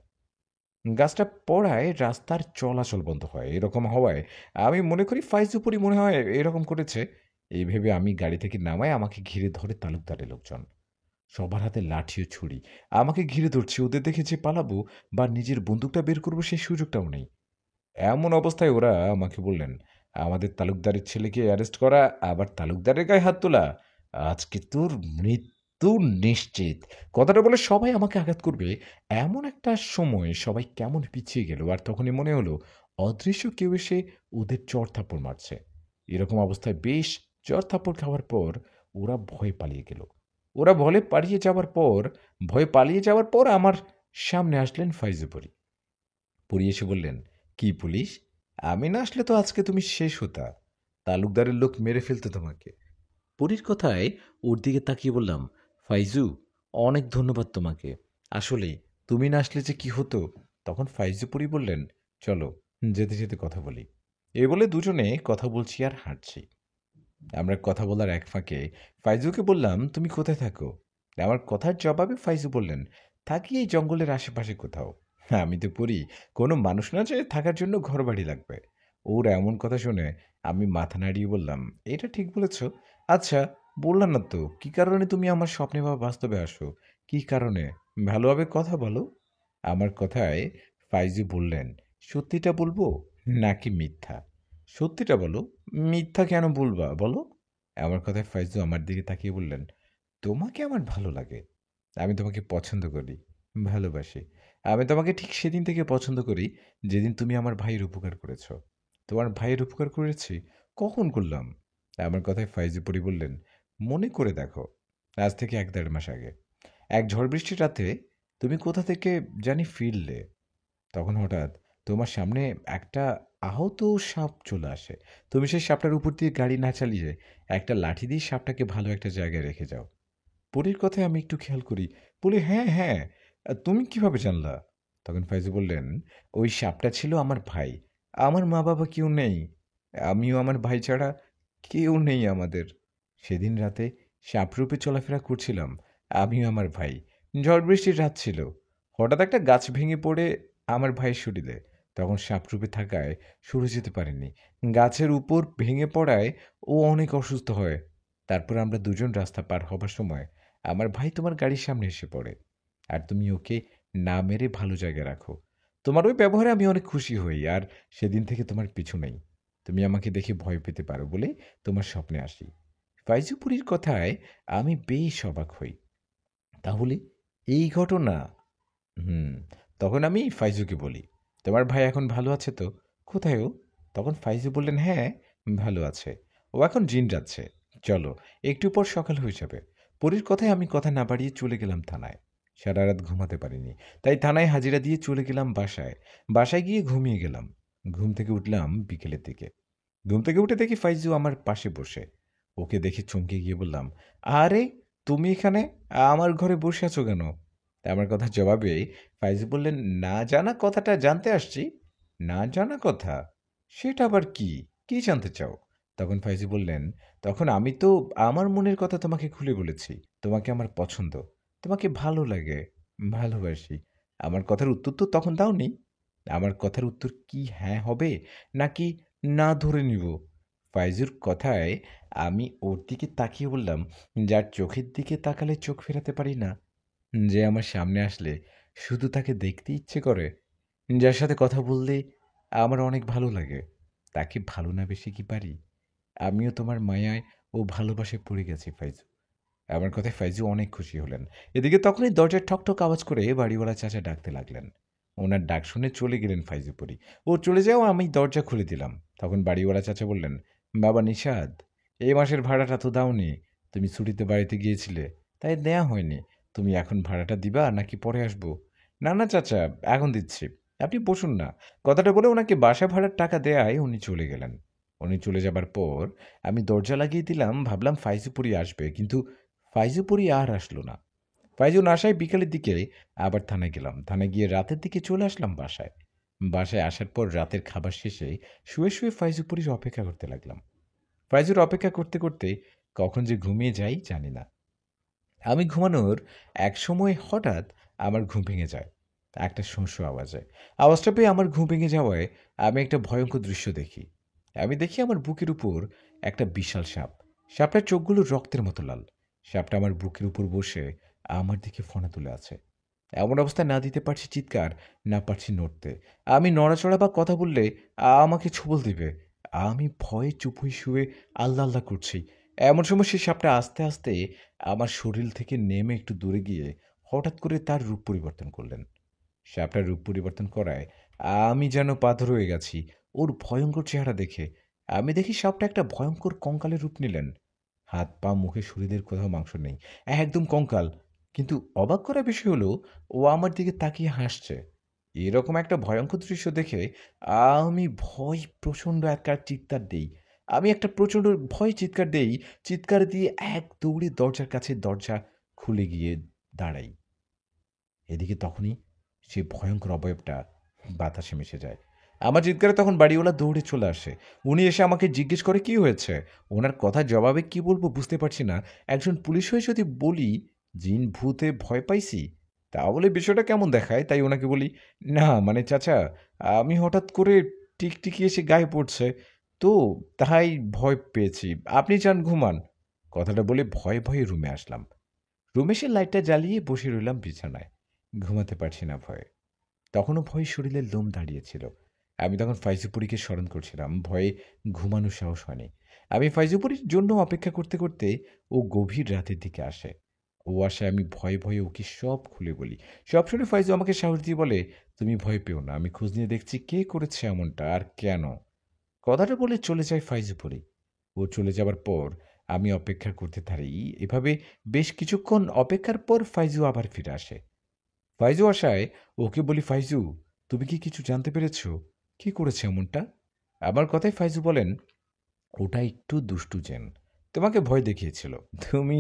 গাছটা পড়ায় রাস্তার চলাচল বন্ধ হয়। এরকম হওয়ায় আমি মনে করি ফাইজুপুরি মনে হয় এরকম করেছে। এই ভেবে আমি গাড়ি থেকে নামায় আমাকে ঘিরে ধরে তালুকদারের লোকজন। সবার হাতে লাঠি ও ছুরি। আমাকে ঘিরে ধরছে। ওদের দেখে যে পালাবো বা নিজের বন্দুকটা বের করবো সেই সুযোগটাও নেই। এমন অবস্থায় ওরা আমাকে বললেন, আমাদের তালুকদারের ছেলেকে অ্যারেস্ট করা, আবার তালুকদারের গায়ে হাত তোলা। আজকে তোর মৃত্যু নিশ্চিত। কথাটা বলে সবাই আমাকে আঘাত করবে এমন একটা সময় সবাই কেমন পিছিয়ে গেল। আর তখনই মনে হলো অদৃশ্য কেউ এসে ওদের চড়-থাপ্পড় মারছে। এরকম অবস্থায় বেশ চড়-থাপ্পড় খাওয়ার পর ওরা ভয়ে পালিয়ে গেল। ওরা ভয়ে পালিয়ে যাওয়ার পর আমার সামনে আসলেন ফাইজুপুরি। পুরি এসে বললেন, কি পুলিশ? আমি না আসলে তো আজকে তুমি শেষ হতা। তালুকদারের লোক মেরে ফেলতো তোমাকে। পুরীর কথায় ওর দিকে তাকিয়ে বললাম, ফাইজু, অনেক ধন্যবাদ তোমাকে। আসলে তুমি না আসলে যে কি হতো। তখন ফাইজু পুরি বললেন, চলো যেতে যেতে কথা বলি। এই বলে দুজনে কথা বলছি আর হাঁটছি। আমরা কথা বলার এক ফাঁকে ফাইজুকে বললাম, তুমি কোথায় থাকো? আমার কথার জবাবে ফাইজু বললেন, থাকি এই জঙ্গলের আশেপাশে কোথাও। আমি তো পড়ি কোনো মানুষ না যে থাকার জন্য ঘর বাড়ি লাগবে। ওর এমন কথা শুনে আমি মাথা নাড়িয়ে বললাম, এটা ঠিক বলেছ। আচ্ছা, বললাম না তো কি কারণে তুমি আমার স্বপ্নে বা বাস্তবে আসো? কি কারণে? ভালোভাবে কথা বলো। আমার কথায় ফাইজু বললেন, সত্যিটা বলবো নাকি মিথ্যা? সত্যিটা বলো। মিথ্যা কেন বলবা বলো? আমার কথায় ফাইজু আমার দিকে তাকিয়ে বললেন, তোমাকে আমার ভালো লাগে। আমি তোমাকে পছন্দ করি, ভালোবাসি। আমি তোমাকে ঠিক সেদিন থেকে পছন্দ করি যেদিন তুমি আমার ভাইয়ের উপকার করেছ। তোমার ভাইয়ের উপকার করেছি? কখন করলাম? আমার কথায় ফাইজু পরি বললেন, মনে করে দেখো, আজ থেকে ১-১.৫ মাস আগে এক ঝড় বৃষ্টির রাতে তুমি কোথা থেকে জানি ফিরলে। তখন হঠাৎ তোমার সামনে একটা আহত সাপ চলে আসে। তুমি সেই সাপটার উপর দিয়ে গাড়ি না চালিয়ে একটা লাঠি দিয়ে সাপটাকে ভালো একটা জায়গায় রেখে যাও। পরীর কথায় আমি একটু খেয়াল করি। বলি, হ্যাঁ, হ্যাঁ, তুমি কিভাবে জানলা? তখন ফাইজু বললেন, ওই সাপটা ছিল আমার ভাই। আমার মা-বাবা কেউ নেই। আমিও আমার ভাই ছাড়া কেউ নেই আমাদের। সেদিন রাতে সাপরূপে চলাফেরা করছিলাম আমিও আমার ভাই। ঝড় বৃষ্টির রাত ছিল। হঠাৎ একটা গাছ ভেঙে পড়ে আমার ভাইয়ের শরীরে। তখন সাপরূপে থাকায় সরে যেতে পারেনি। গাছের উপর ভেঙে পড়ায় ও অনেক অসুস্থ হয়। তারপর আমরা দুজন রাস্তা পার হবার সময় আমার ভাই তোমার গাড়ির সামনে এসে পড়ে। আর তুমি ওকে না মেরে ভালো জায়গায় রাখো। তোমার ওই ব্যবহারে আমি অনেক খুশি হই। আর সেদিন থেকে তোমার পিছু নেই। তুমি আমাকে দেখে ভয় পেতে পারো বলে তোমার স্বপ্নে আসি। ফাইজুপুরীর কথায় আমি বেশ অবাক হই। তাহলে এই ঘটনা? হুম। তখন আমি ফাইজুকে বলি, তোমার ভাই এখন ভালো আছে তো? কোথায় ও? তখন ফাইজু বললেন, হ্যাঁ, ভালো আছে। ও এখন জিন যাচ্ছে। চলো, একটু পর সকাল হয়ে যাবে। পরীর কথায় আমি কথা না বাড়িয়ে চলে গেলাম থানায়। সারা রাত ঘুমাতে পারিনি। তাই থানায় হাজিরা দিয়ে চলে গেলাম বাসায়। বাসায় গিয়ে ঘুমিয়ে গেলাম। ঘুম থেকে উঠলাম বিকেলের দিকে। ঘুম থেকে উঠে দেখি ফাইজু আমার পাশে বসে। ওকে দেখে চমকে গিয়ে বললাম, আরে, তুমি এখানে আমার ঘরে বসে আছো কেন? আমার কথার জবাবে ফাইজু বললেন, না জানা কথাটা জানতে আসছি। না জানা কথা? সেটা আবার কি? কি জানতে চাও? তখন ফাইজু বললেন, তখন আমি তো আমার মনের কথা তোমাকে খুলে বলেছি। তোমাকে আমার পছন্দ। তোমাকে ভালো লাগে। ভালোবাসি। আমার কথার উত্তর তো তখন দাওনি। আমার কথার উত্তর কি হ্যাঁ হবে নাকি না ধরে নিব? ফাইজুর কথায় আমি ওর দিকে তাকিয়ে বললাম, যার চোখের দিকে তাকালে চোখ ফেরাতে পারি না, যে আমার সামনে আসলে শুধু তাকে দেখতে ইচ্ছে করে, যার সাথে কথা বললে আমার অনেক ভালো লাগে, তাকে ভালো না বেশি কি পারি? আমিও তোমার মায়ায় ও ভালোবাসায় পড়ে গেছি ফাইজু। আমার কথায় ফাইজু অনেক খুশি হলেন। এদিকে তখনই দরজার ঠকঠক আওয়াজ করে বাড়িওয়ালা চাচা ডাকতে লাগলেন। ওনার ডাক শুনে চলে গেলেন ফাইজুপুরি। ও চলে যাও, আমি দরজা খুলে দিলাম। তখন বাড়িওয়ালা চাচা বললেন, বাবা নিশাদ, এই মাসের ভাড়াটা তো দাওনি। তুমি ছুটিতে বাড়িতে গিয়েছিলে, তাই দেয়া হয়নি। তুমি এখন ভাড়াটা দিবা নাকি পরে আসবো? না না চাচা, এখন দিচ্ছি, আপনি বসুন না। কথাটা বলে ওনাকে বাসা ভাড়ার টাকা দেয়ায় উনি চলে গেলেন। উনি চলে যাবার পর আমি দরজা লাগিয়ে দিলাম, ভাবলাম ফাইজুপুরি আসবে, কিন্তু ফাইজুপুরি আর আসলো না। ফাইজু না আসায় বিকেলের দিকে আবার থানায় গেলাম। থানায় গিয়ে রাতের দিকে চলে আসলাম বাসায়। বাসায় আসার পর রাতের খাবার শেষে শুয়ে শুয়ে ফাইজুপুরির অপেক্ষা করতে লাগলাম। ফাইজুর অপেক্ষা করতে করতে কখন যে ঘুমিয়ে যাই জানি না। আমি ঘুমানোর এক সময় হঠাৎ আমার ঘুম ভেঙে যায় একটা শোঁ আওয়াজে। আওয়াজটা পেয়ে আমার ঘুম ভেঙে যাওয়ায় আমি একটা ভয়ঙ্কর দৃশ্য দেখি। আমি দেখি আমার বুকের উপর একটা বিশাল সাপ। সাপটার চোখগুলো রক্তের মতো লাল। সাপটা আমার বুকের উপর বসে আমার দিকে ফনা তুলে আছে। এমন অবস্থায় না দিতে পারছি চিৎকার, না পারছি নড়তে। আমি নড়াচড়া বা কথা বললে আমাকে ছোবল দিবে। আমি ভয়ে চুপ হয়ে শুয়ে আল্লাহ আল্লাহ করছি। এমন সময় সেই সাপটা আস্তে আস্তে আমার শরীর থেকে নেমে একটু দূরে গিয়ে হঠাৎ করে তার রূপ পরিবর্তন করলেন। সাপটার রূপ পরিবর্তন করায় আমি যেন পাথর হয়ে গেছি ওর ভয়ঙ্কর চেহারা দেখে। আমি দেখি সাপটা একটা ভয়ঙ্কর কঙ্কালের রূপ নিলেন। হাত পা মুখে শরীরের কোথাও মাংস নেই, একদম কঙ্কাল। কিন্তু অবাক করার বিষয় হলো ও আমার দিকে তাকিয়ে হাসছে। এরকম একটা ভয়ঙ্কর দৃশ্য দেখে আমি ভয় প্রচণ্ড একটা চিৎকার দিই। আমি একটা প্রচণ্ড ভয় চিৎকার দেই। চিৎকার দিয়ে এক দৌড়ে দরজার কাছে দরজা খুলে গিয়ে দাঁড়াই। এদিকে তখনই সে ভয়ঙ্কর অবয়বটা বাতাসে মিশে যায়। আমার চিৎকারে তখন বাড়িওয়ালা দৌড়ে চলে আসে। উনি এসে আমাকে জিজ্ঞেস করে কি হয়েছে। ওনার কথার জবাবে কি বলবো বুঝতে পারছি না। একজন পুলিশ হয়ে যদি বলি জিন ভূতে ভয় পাইছি, তাহলে বিষয়টা কেমন দেখায়, তাই ওনাকে বলি, না মানে চাচা, আমি হঠাৎ করে টিকটিকি এসে গায়ে পড়ছে তো, তাই ভয় পেয়েছি, আপনি চান ঘুমান। কথাটা বলে ভয়ে ভয়ে রুমে আসলাম। রুমে এসে লাইটটা জ্বালিয়ে বসে রইলাম বিছানায়। ঘুমাতে পারছি না ভয়ে। তখনও ভয়ে শরীরের লোম দাঁড়িয়েছিল। আমি তখন ফাইজুপুরিকে স্মরণ করছিলাম। ভয়ে ঘুমানোর সাহস হয়নি। আমি ফাইজুপুরির জন্য অপেক্ষা করতে করতে ও গভীর রাতের দিকে আসে। ও আসায় আমি ভয়ে ভয়ে ওকে সব খুলে বলি। সব শুনে ফাইজু আমাকে সাহস দিয়ে বলে, তুমি ভয় পেও না, আমি খোঁজ নিয়ে দেখছি কে করেছে এমনটা আর কেন। কথাটা বলে চলে যায় ফাইজুপুরি। ও চলে যাবার পর আমি অপেক্ষা করতে থাকি। এভাবে বেশ কিছুক্ষণ অপেক্ষার পর ফাইজু আবার ফিরে আসে। ফাইজু আসায় ওকে বলি, ফাইজু, তুমি কি কিছু জানতে পেরেছো? কি করেছে এমনটা? আমার কথায় ফাইজু বলেন, ওটা একটু দুষ্টু জেন, তোমাকে ভয় দেখিয়েছিল। তুমি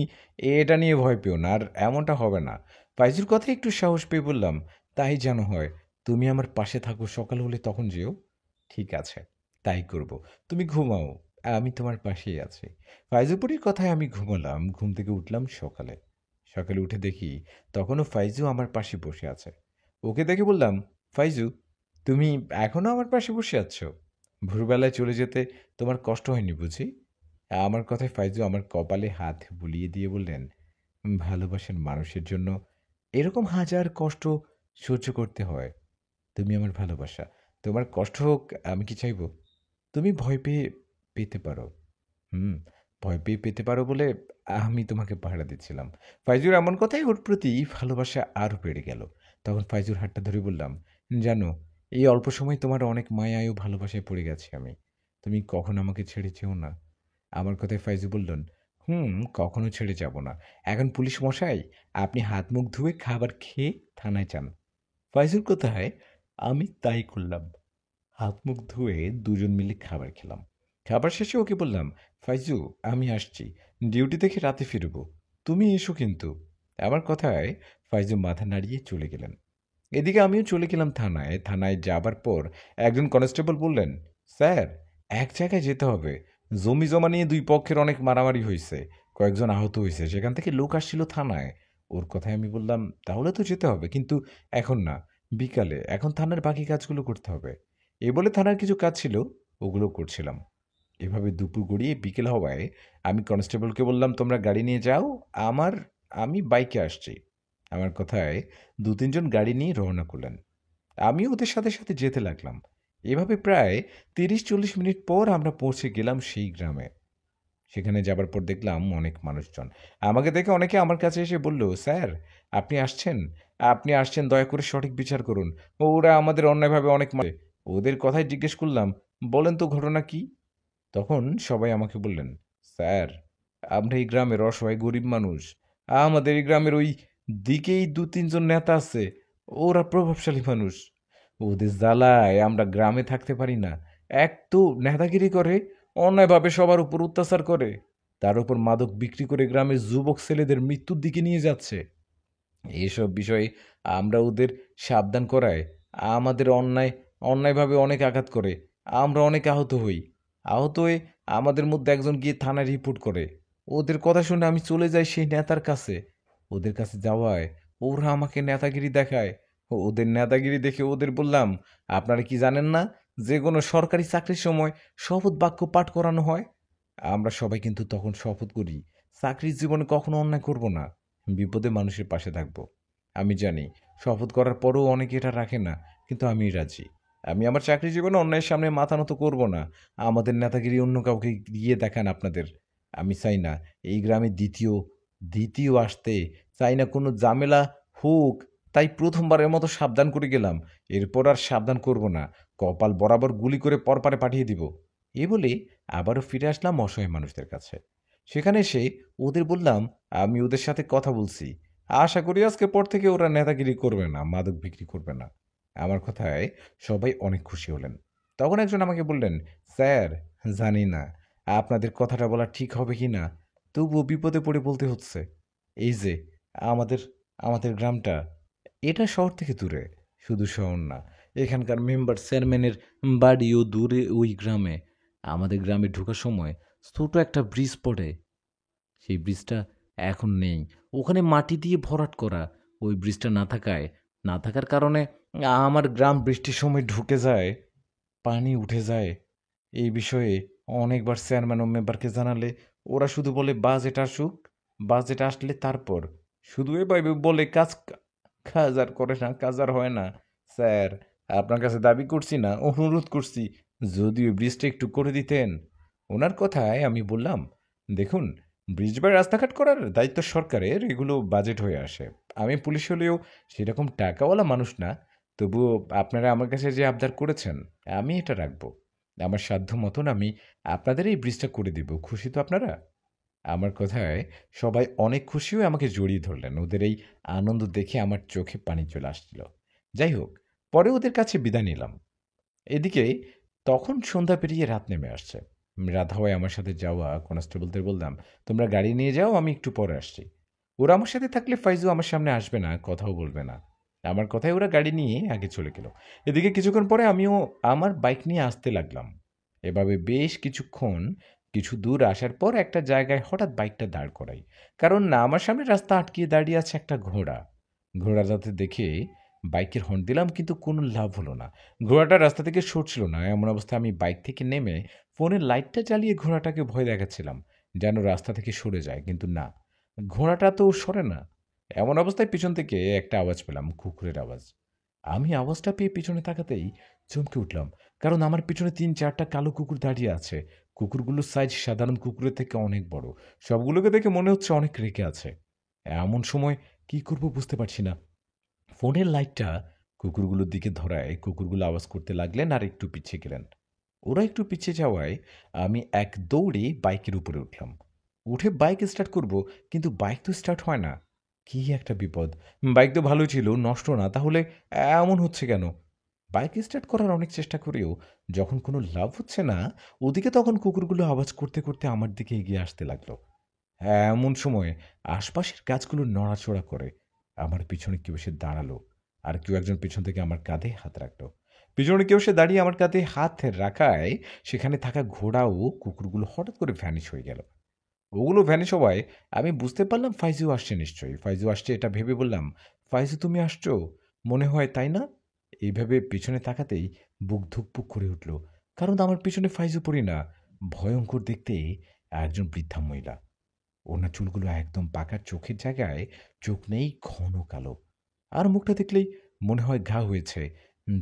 এটা নিয়ে ভয় পেও না, আর এমনটা হবে না। ফাইজুর কথায় একটু সাহস পেয়ে বললাম, তাই যেন হয়। তুমি আমার পাশে থাকো, সকাল হলে তখন যেও। ঠিক আছে, তাই করব। তুমি ঘুমাও, আমি তোমার পাশেই আছি। ফাইজুপুরির কথায় আমি ঘুমালাম। ঘুম থেকে উঠলাম সকালে। সকালে উঠে দেখি তখনও ফাইজু আমার পাশে বসে আছে। ওকে দেখে বললাম, ফাইজু, তুমি এখনো আমার পাশে বসে আছো? ভোরবেলায় চলে যেতে তোমার কষ্ট হয়নি বুঝি? আমার কথায় ফাইজু আমার কপালে হাত বুলিয়ে দিয়ে বললেন, ভালোবাসার মানুষের জন্য এরকম হাজার কষ্ট সহ্য করতে হয়। তুমি আমার ভালোবাসা, তোমার কষ্ট হোক আমি কি চাইবো? তুমি ভয় পেয়ে পেতে পারো। হুম, ভয় পেয়ে পেতে পারো বলে আমি তোমাকে পাহারা দিচ্ছিলাম। ফাইজুর এমন কথাই ওর প্রতি ভালোবাসা আরও বেড়ে গেল। তখন ফাইজুর হাতটা ধরে বললাম, জানো, এই অল্প সময় তোমার অনেক মায়ায় ও ভালোবাসায় পড়ে গেছি আমি। তুমি কখন আমাকে ছেড়ে যেও না। আমার কথায় ফাইজু বললেন, কখনো ছেড়ে যাব না। এখন পুলিশ মশাই, আপনি হাত মুখ ধুয়ে খাবার খেয়ে থানায় যান। ফাইজুর কথায় আমি তাই করলাম। হাত মুখ ধুয়ে দুজন মিলে খাবার খেলাম। খাবার শেষে ওকে বললাম, ফাইজু, আমি আসছি, ডিউটি থেকে রাতে ফিরব, তুমি এসো কিন্তু। আমার কথায় ফাইজু মাথা নাড়িয়ে চলে গেলেন। এদিকে আমিও চলে গেলাম থানায়। থানায় যাবার পর একজন কনস্টেবল বললেন, স্যার, এক জায়গায় যেতে হবে, জমি জমা নিয়ে দুই পক্ষের অনেক মারামারি হয়েছে, কয়েকজন আহত হয়েছে, সেখান থেকে লোক আসছিল থানায়। ওর কথায় আমি বললাম, তাহলে তো যেতে হবে, কিন্তু এখন না, বিকালে, এখন থানার বাকি কাজগুলো করতে হবে। এ বলে থানার কিছু কাজ ছিল, ওগুলো করছিলাম। এভাবে দুপুর গড়িয়ে বিকেল হওয়ায় আমি কনস্টেবলকে বললাম, তোমরা গাড়ি নিয়ে যাও, আমার আমি বাইকে আসছি। আমার কথায় দু তিনজন গাড়ি নিয়ে রওনা করলেন। আমি ওদের সাথে সাথে যেতে লাগলাম। এভাবে প্রায় 30-40 মিনিট পর আমরা পৌঁছে গেলাম সেই গ্রামে। সেখানে যাবার পর দেখলাম অনেক মানুষজন। আমাকে দেখে অনেকে আমার কাছে এসে বলল, স্যার, আপনি আসছেন? আপনি আসছেন, দয়া করে সঠিক বিচার করুন। ওরা আমাদের অন্যায়ভাবে অনেক মারে। ওদের কথাই জিজ্ঞেস করলাম, বলেন তো ঘটনা কি? তখন সবাই আমাকে বললেন, স্যার, আমরা এই গ্রামের অসহায় গরিব মানুষ। আমাদের এই গ্রামের ওই দিকেই 2-3 জন নেতা আছে। ওরা প্রভাবশালী মানুষ। ওদের জ্বালায় আমরা গ্রামে থাকতে পারি না। এক তো নেতাগিরি করে, অন্যায়ভাবে সবার উপর অত্যাচার করে, তার উপর মাদক বিক্রি করে গ্রামের যুবক ছেলেদের মৃত্যুর দিকে নিয়ে যাচ্ছে। এইসব বিষয়ে আমরা ওদের সাবধান করায় আমাদের অন্যায়ভাবে অনেক আঘাত করে। আমরা অনেক আহত হই। আহত হয়ে আমাদের মধ্যে একজন গিয়ে থানায় রিপোর্ট করে। ওদের কথা শুনে আমি চলে যাই সেই নেতার কাছে। ওদের কাছে যাওয়ায় ওরা আমাকে নেতাগিরি দেখায়। ওদের নেতাগিরি দেখে ওদের বললাম, আপনারা কি জানেন না যে কোনো সরকারি চাকরির সময় শপথ বাক্য পাঠ করানো হয়? আমরা সবাই কিন্তু তখন শপথ করি চাকরির জীবনে কখনো অন্যায় করব না, বিপদে মানুষের পাশে থাকবো। আমি জানি শপথ করার পরেও অনেকে এটা রাখে না, কিন্তু আমি রাজি। আমি আমার চাকরি জীবনে অন্যায়ের সামনে মাথা নত করব না। আমাদের নেতাগিরি অন্য কাউকে গিয়ে দেখান আপনাদের। আমি চাই না এই গ্রামে দ্বিতীয় দ্বিতীয় আসতে, চাই না কোনো ঝামেলা হোক। তাই প্রথমবারের মতো সাবধান করে গেলাম, এরপর আর সাবধান করব না। কপাল বরাবর গুলি করে পরপারে পাঠিয়ে দিব। এ বলে আবারও ফিরে আসলাম অসহায় মানুষদের কাছে। সেখানে এসে ওদের বললাম, আমি ওদের সাথে কথা বলছি। আশা করি আজকের পর থেকে ওরা নেতাগিরি করবে না, মাদক বিক্রি করবে না। আমার কথায় সবাই অনেক খুশি হলেন। তখন একজন আমাকে বললেন, স্যার, জানি না আপনাদের কথাটা বলা ঠিক হবে কি না, তবুও বিপদে পড়ে বলতে হচ্ছে। এই যে আমাদের আমাদের গ্রামটা, এটা শহর থেকে দূরে। শুধু শহর না, এখানকার মেম্বার চেয়ারম্যানের বাড়িও দূরে ওই গ্রামে। আমাদের গ্রামে ঢোকার সময় ছোট একটা ব্রিজ পড়ে। সেই ব্রিজটা এখন নেই। ওখানে মাটি দিয়ে ভরাট করা। ওই ব্রিজটা না থাকার কারণে আমার গ্রাম বৃষ্টির সময় ঢুকে যায়, পানি উঠে যায়। এই বিষয়ে অনেকবার চেয়ারম্যান ও মেম্বারকে জানালে ওরা শুধু বলে বাজেট আসুক, বাজেট আসলে তারপর। শুধু এভাবে বলে কাজ আর করে না, কাজ আর হয় না। স্যার, আপনার কাছে দাবি করছি না, অনুরোধ করছি, যদি ওই ব্রিজটা একটু করে দিতেন। ওনার কথায় আমি বললাম, দেখুন, ব্রিজ বা রাস্তাঘাট করার দায়িত্ব সরকারের, এগুলো বাজেট হয়ে আসে। আমি পুলিশ হলেও সেরকম টাকাওয়ালা মানুষ না। তবুও আপনারা আমার কাছে যে আবদার করেছেন, আমি এটা রাখবো। আমার সাধ্য মতন আমি আপনাদের এই ব্রিজটা করে দিব। খুশি তো আপনারা? আমার কথায় সবাই অনেক খুশি হয়ে আমাকে জড়িয়ে ধরলেন। ওদের এই আনন্দ দেখে আমার চোখে পানি চলে আসছিল। যাই হোক, পরে ওদের কাছে বিদায় নিলাম। এদিকে তখন সন্ধ্যা পেরিয়ে রাত নেমে আসছে। রাত হওয়ায় আমার সাথে যাওয়া কনস্টেবলদের বললাম, তোমরা গাড়ি নিয়ে যাও, আমি একটু পরে আসছি। ওরা আমার সাথে থাকলে ফাইজু আমার সামনে আসবে না, কথাও বলবে না। আমার কথায় ওরা গাড়ি নিয়ে আগে চলে গেল। এদিকে কিছুক্ষণ পরে আমিও আমার বাইক নিয়ে আসতে লাগলাম। এভাবে বেশ কিছুক্ষণ, কিছু দূর আসার পর একটা জায়গায় হঠাৎ বাইকটা দাঁড় করাই। কারণ না, আমার সামনে রাস্তা আটকিয়ে দাঁড়িয়ে আছে একটা ঘোড়া। ঘোড়াটাতে দেখে বাইকের হর্ন দিলাম, কিন্তু কোনো লাভ হলো না। ঘোড়াটা রাস্তা থেকে সরছিল না। এমন অবস্থায় আমি বাইক থেকে নেমে ফোনের লাইটটা জ্বালিয়ে ঘোড়াটাকে ভয় দেখাচ্ছিলাম যেন রাস্তা থেকে সরে যায়, কিন্তু না, ঘোড়াটা তো সরে না। এমন অবস্থায় পিছন থেকে একটা আওয়াজ পেলাম, কুকুরের আওয়াজ। আমি আওয়াজটা পেয়ে পিছনে তাকাতেই চমকে উঠলাম, কারণ আমার পিছনে 3-4টা কালো কুকুর দাঁড়িয়ে আছে। কুকুরগুলোর সাইজ সাধারণ কুকুরের থেকে অনেক বড়। সবগুলোকে দেখে মনে হচ্ছে অনেক রেগে আছে। এমন সময় কি করব বুঝতে পারছি না। ফোনের লাইটটা কুকুরগুলোর দিকে ধরায় কুকুরগুলো আওয়াজ করতে লাগলেন আর একটু পিছিয়ে গেলেন। ওরা একটু পিছিয়ে যাওয়ায় আমি এক দৌড়ে বাইকের উপরে উঠলাম। উঠে বাইক স্টার্ট করব, কিন্তু বাইক তো স্টার্ট হয় না। কি একটা বিপদ! বাইক তো ভালো ছিল, নষ্ট না, তাহলে এমন হচ্ছে কেন? বাইক স্টার্ট করার অনেক চেষ্টা করেও যখন কোনো লাভ হচ্ছে না, ওদিকে তখন কুকুরগুলো আওয়াজ করতে করতে আমার দিকে এগিয়ে আসতে লাগলো। এমন সময় আশপাশের গাছগুলো নড়াচড়া করে। আমার পিছনে কেউ এসে দাঁড়ালো, আর কেউ একজন পিছন থেকে আমার কাঁধে হাত রাখলো। পিছনে কেউ এসে দাঁড়িয়ে আমার কাঁধে হাত রাখায় সেখানে থাকা ঘোড়া ও কুকুরগুলো হঠাৎ করে ভ্যানিশ হয়ে গেল। ওগুলো ভ্যানিশ হওয়ায় আমি বুঝতে পারলাম ফাইজু আসছে নিশ্চয়ই। ফাইজু আসছে এটা ভেবে বললাম, ফাইজু তুমি আসছো মনে হয়, তাই না? এইভাবে পিছনে তাকাতেই বুক ধুকপুক করে উঠল, কারণ আমার পিছনে ফাইজু পড়ি না, ভয়ঙ্কর দেখতে একজন বৃদ্ধা মহিলা। ওনার চুলগুলো একদম পাকা, চোখের জায়গায় চোখ নেই, ঘন কালো। আর মুখটা দেখলেই মনে হয় ঘা হয়েছে।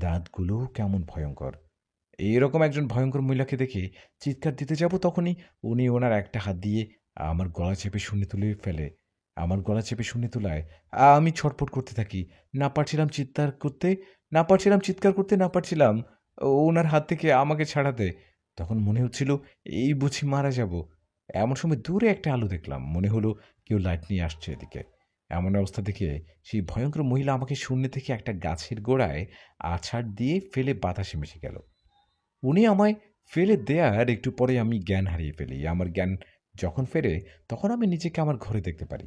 দাঁতগুলো কেমন ভয়ঙ্কর। এইরকম একজন ভয়ঙ্কর মহিলাকে দেখে চিৎকার দিতে যাব, তখনই উনি ওনার একটা হাত দিয়ে আমার গলা চেপে শূন্যে তুলে ফেলে। আমার গলা চেপে শুনে তোলায় আমি ছটফট করতে থাকি। না পারছিলাম চিৎকার করতে, না পারছিলাম ওনার হাত থেকে আমাকে ছাড়াতে। তখন মনে হচ্ছিল এই বুঝি মারা যাব। এমন সময় দূরে একটা আলো দেখলাম। মনে হলো কেউ লাইট নিয়ে আসছে এদিকে। এমন অবস্থা দেখে সেই ভয়ঙ্কর মহিলা আমাকে শূন্য থেকে একটা গাছের গোড়ায় আছাড় দিয়ে ফেলে বাতাসে মিশে গেল। উনি আমায় ফেলে দেয়ার একটু পরে আমি জ্ঞান হারিয়ে ফেলি। আমার জ্ঞান যখন ফেরে তখন আমি নিজেকে আমার ঘরে দেখতে পারি।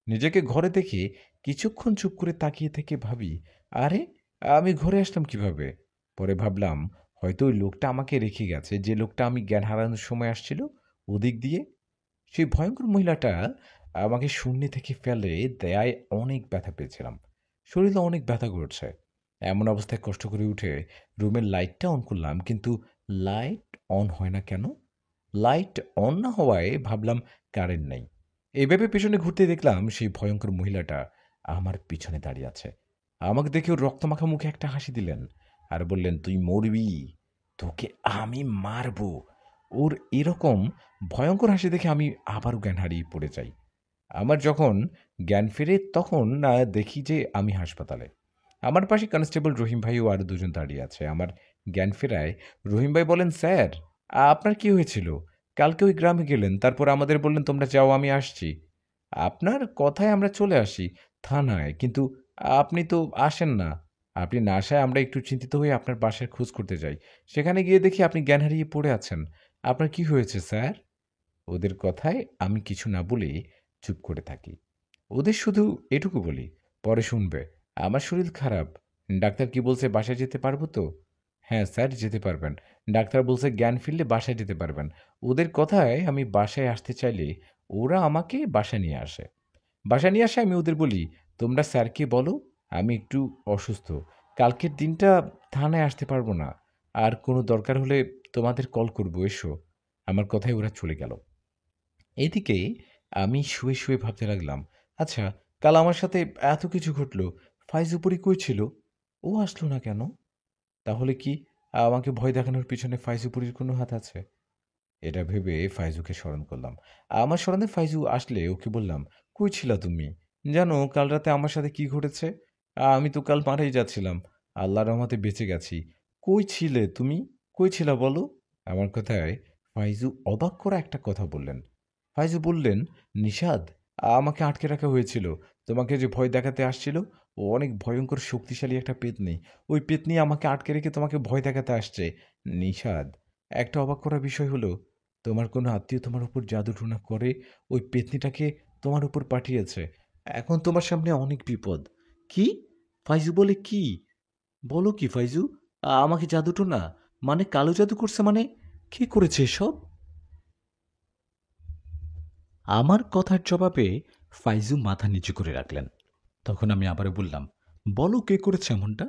নিজেকে ঘরে দেখে কিছুক্ষণ চুপ করে তাকিয়ে থেকে ভাবি, আরে আমি ঘরে আসলাম কিভাবে? পরে ভাবলাম হয়তো ওই লোকটা আমাকে রেখে গেছে, যে লোকটা আমি জ্ঞান হারানোর সময় আসছিল ওদিক দিয়ে। সেই ভয়ঙ্কর মহিলাটা আমাকে শূন্য থেকে ফেলে দেয়ায় অনেক ব্যথা পেয়েছিলাম। শরীরে অনেক ব্যথা করছে। এমন অবস্থায় কষ্ট করে উঠে রুমের লাইটটা অন করলাম, কিন্তু লাইট অন হয় না কেন? লাইট অন না হওয়ায় ভাবলাম কারেন্ট নেই। এভাবে পেছনে ঘুরতে দেখলাম সেই ভয়ঙ্কর মহিলাটা আমার পিছনে দাঁড়িয়ে আছে। আমাকে দেখে ওর রক্তমাখা মুখে একটা হাসি দিলেন আর বললেন, তুই মরবি, তোকে আমি মারবো। ওর এরকম ভয়ঙ্কর হাসি দেখে আমি আবারও জ্ঞান হারিয়ে পড়ে যাই। আমার যখন জ্ঞান ফেরে তখন দেখি যে আমি হাসপাতালে। আমার পাশে কনস্টেবল রহিম ভাই ও আরও দুজন দাঁড়িয়ে আছে। আমার জ্ঞান ফেরায় রহিম ভাই বলেন, স্যার আপনার কি হয়েছিল? কালকে ওই গ্রামে গেলেন, তারপর আমাদের বললেন তোমরা যাও, আমি আসছি। আপনার কথায় আমরা চলে আসি থানায়, কিন্তু আপনি তো আসেন না। আপনি না আসায় আমরা একটু চিন্তিত হয়ে আপনার বাসার খোঁজ করতে যাই। সেখানে গিয়ে দেখি আপনি জ্ঞান হারিয়ে পড়ে আছেন। আপনার কি হয়েছে স্যার? ওদের কথায় আমি কিছু না বলে চুপ করে থাকি। ওদের শুধু এটুকু বলি, পরে শুনবে। আমার শরীর খারাপ। ডাক্তার কি বলছে, বাসায় যেতে পারবো তো? হ্যাঁ স্যার, যেতে পারবেন। ডাক্তার বলছে জ্ঞান ফিরলে বাসায় যেতে পারবেন। ওদের কথায় আমি বাসায় আসতে চাইলে ওরা আমাকে বাসায় নিয়ে আসে। বাসায় নিয়ে আসে আমি ওদের বলি, তোমরা স্যারকে বলো আমি একটু অসুস্থ, কালকের দিনটা থানায় আসতে পারবো না। আর কোনো দরকার হলে তোমাদের কল করবো, এসো। আমার কথায় ওরা চলে গেল। এদিকে আমি শুয়ে শুয়ে ভাবতে লাগলাম, আচ্ছা কাল আমার সাথে এত কিছু ঘটলো, ফাইজুপুরি কই ছিল? ও আসলো না কেন? তাহলে কি আমাকে ভয় দেখানোর পিছনে ফাইজুপুরির কোনো হাত আছে? এটা ভেবে ফাইজুকে স্মরণ করলাম। আমার স্মরণে ফাইজু আসলে ওকে বললাম, কই ছিলা তুমি? জানো কাল রাতে আমার সাথে কি ঘটেছে? আমি তো কাল মারাই যাচ্ছিলাম। আল্লাহর রহমতে বেঁচে গেছি। কই ছিলে তুমি? কই ছিলা বলো? আমার কথায় ফাইজু অবাক করা একটা কথা বললেন। ফাইজু বললেন, নিষাদ, আমাকে আটকে রাখা হয়েছিল। তোমাকে যে ভয় দেখাতে আসছিল, ও অনেক ভয়ঙ্কর শক্তিশালী একটা পেতনি। ওই পেতনি আমাকে আটকে রেখে তোমাকে ভয় দেখাতে আসছে। নিষাদ, একটা অবাক করা বিষয় হলো, তোমার কোনো আত্মীয় তোমার উপর জাদুটোনা করে ওই পেতনিটাকে তোমার উপর পাঠিয়েছে। এখন তোমার সামনে অনেক বিপদ। কি? ফাইজু বলে কি? বলো কি ফাইজু? আমাকে জাদুটোনা মানে কালো জাদু করছে মানে? কে করেছে এসব? আমার কথার জবাবে ফাইজু মাথা নিচু করে রাখলেন। তখন আমি আবারও বললাম, বলো কে করেছে এমনটা?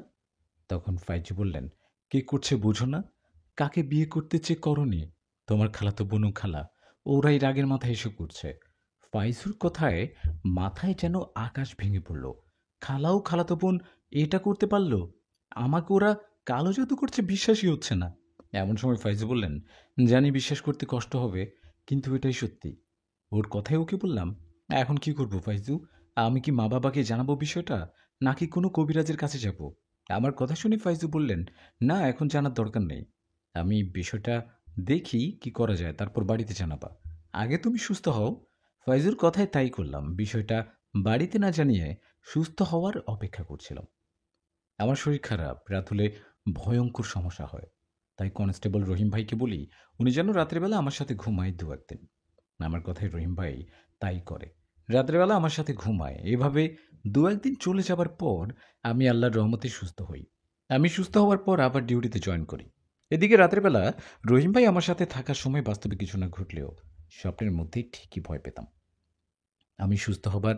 তখন ফাইজু বললেন, কে করছে বোঝো না? কাকে বিয়ে করতে চেয়ে করনি? তোমার খালাতো বোনও খালা, ওরাই রাগের মাথায় এসে করছে। ফাইজুর কথায় মাথায় যেন আকাশ ভেঙে পড়ল। খালাও খালাতো বোন এটা করতে পারলো? আমাকে ওরা কালো জাদু করছে বিশ্বাসই হচ্ছে না। এমন সময় ফাইজু বললেন, জানি বিশ্বাস করতে কষ্ট হবে, কিন্তু এটাই সত্যি। ওর কথায় ওকে বললাম, এখন কি করব ফাইজু? আমি কি মা বাবাকে জানাবো বিষয়টা, নাকি কোনো কবিরাজের কাছে যাব? আমার কথা শুনে ফাইজু বললেন, না এখন জানার দরকার নেই। আমি বিষয়টা দেখি কি করা যায়, তারপর বাড়িতে জানাবা। আগে তুমি সুস্থ হও। ফাইজুর কথায় তাই করলাম। বিষয়টা বাড়িতে না জানিয়ে সুস্থ হওয়ার অপেক্ষা করছিলাম। আমার শরীর খারাপ, রাত হলে ভয়ঙ্কর সমস্যা হয়। তাই কনস্টেবল রহিম ভাইকে বলি উনি যেন রাত্রেবেলা আমার সাথে ঘুমায় দু একদিন। আমার কথায় রহিম ভাই তাই করে। রাত্রেবেলা আমার সাথে ঘুমায়। এভাবে দু একদিন চলে যাবার পর আমি আল্লাহর রহমতে সুস্থ হই। আমি সুস্থ হওয়ার পর আবার ডিউটিতে জয়েন করি। এদিকে রাতের বেলা রহিম ভাই আমার সাথে থাকার সময় বাস্তবে কিছু না ঘটলেও স্বপ্নের মধ্যেই ঠিকই ভয় পেতাম। আমি সুস্থ হবার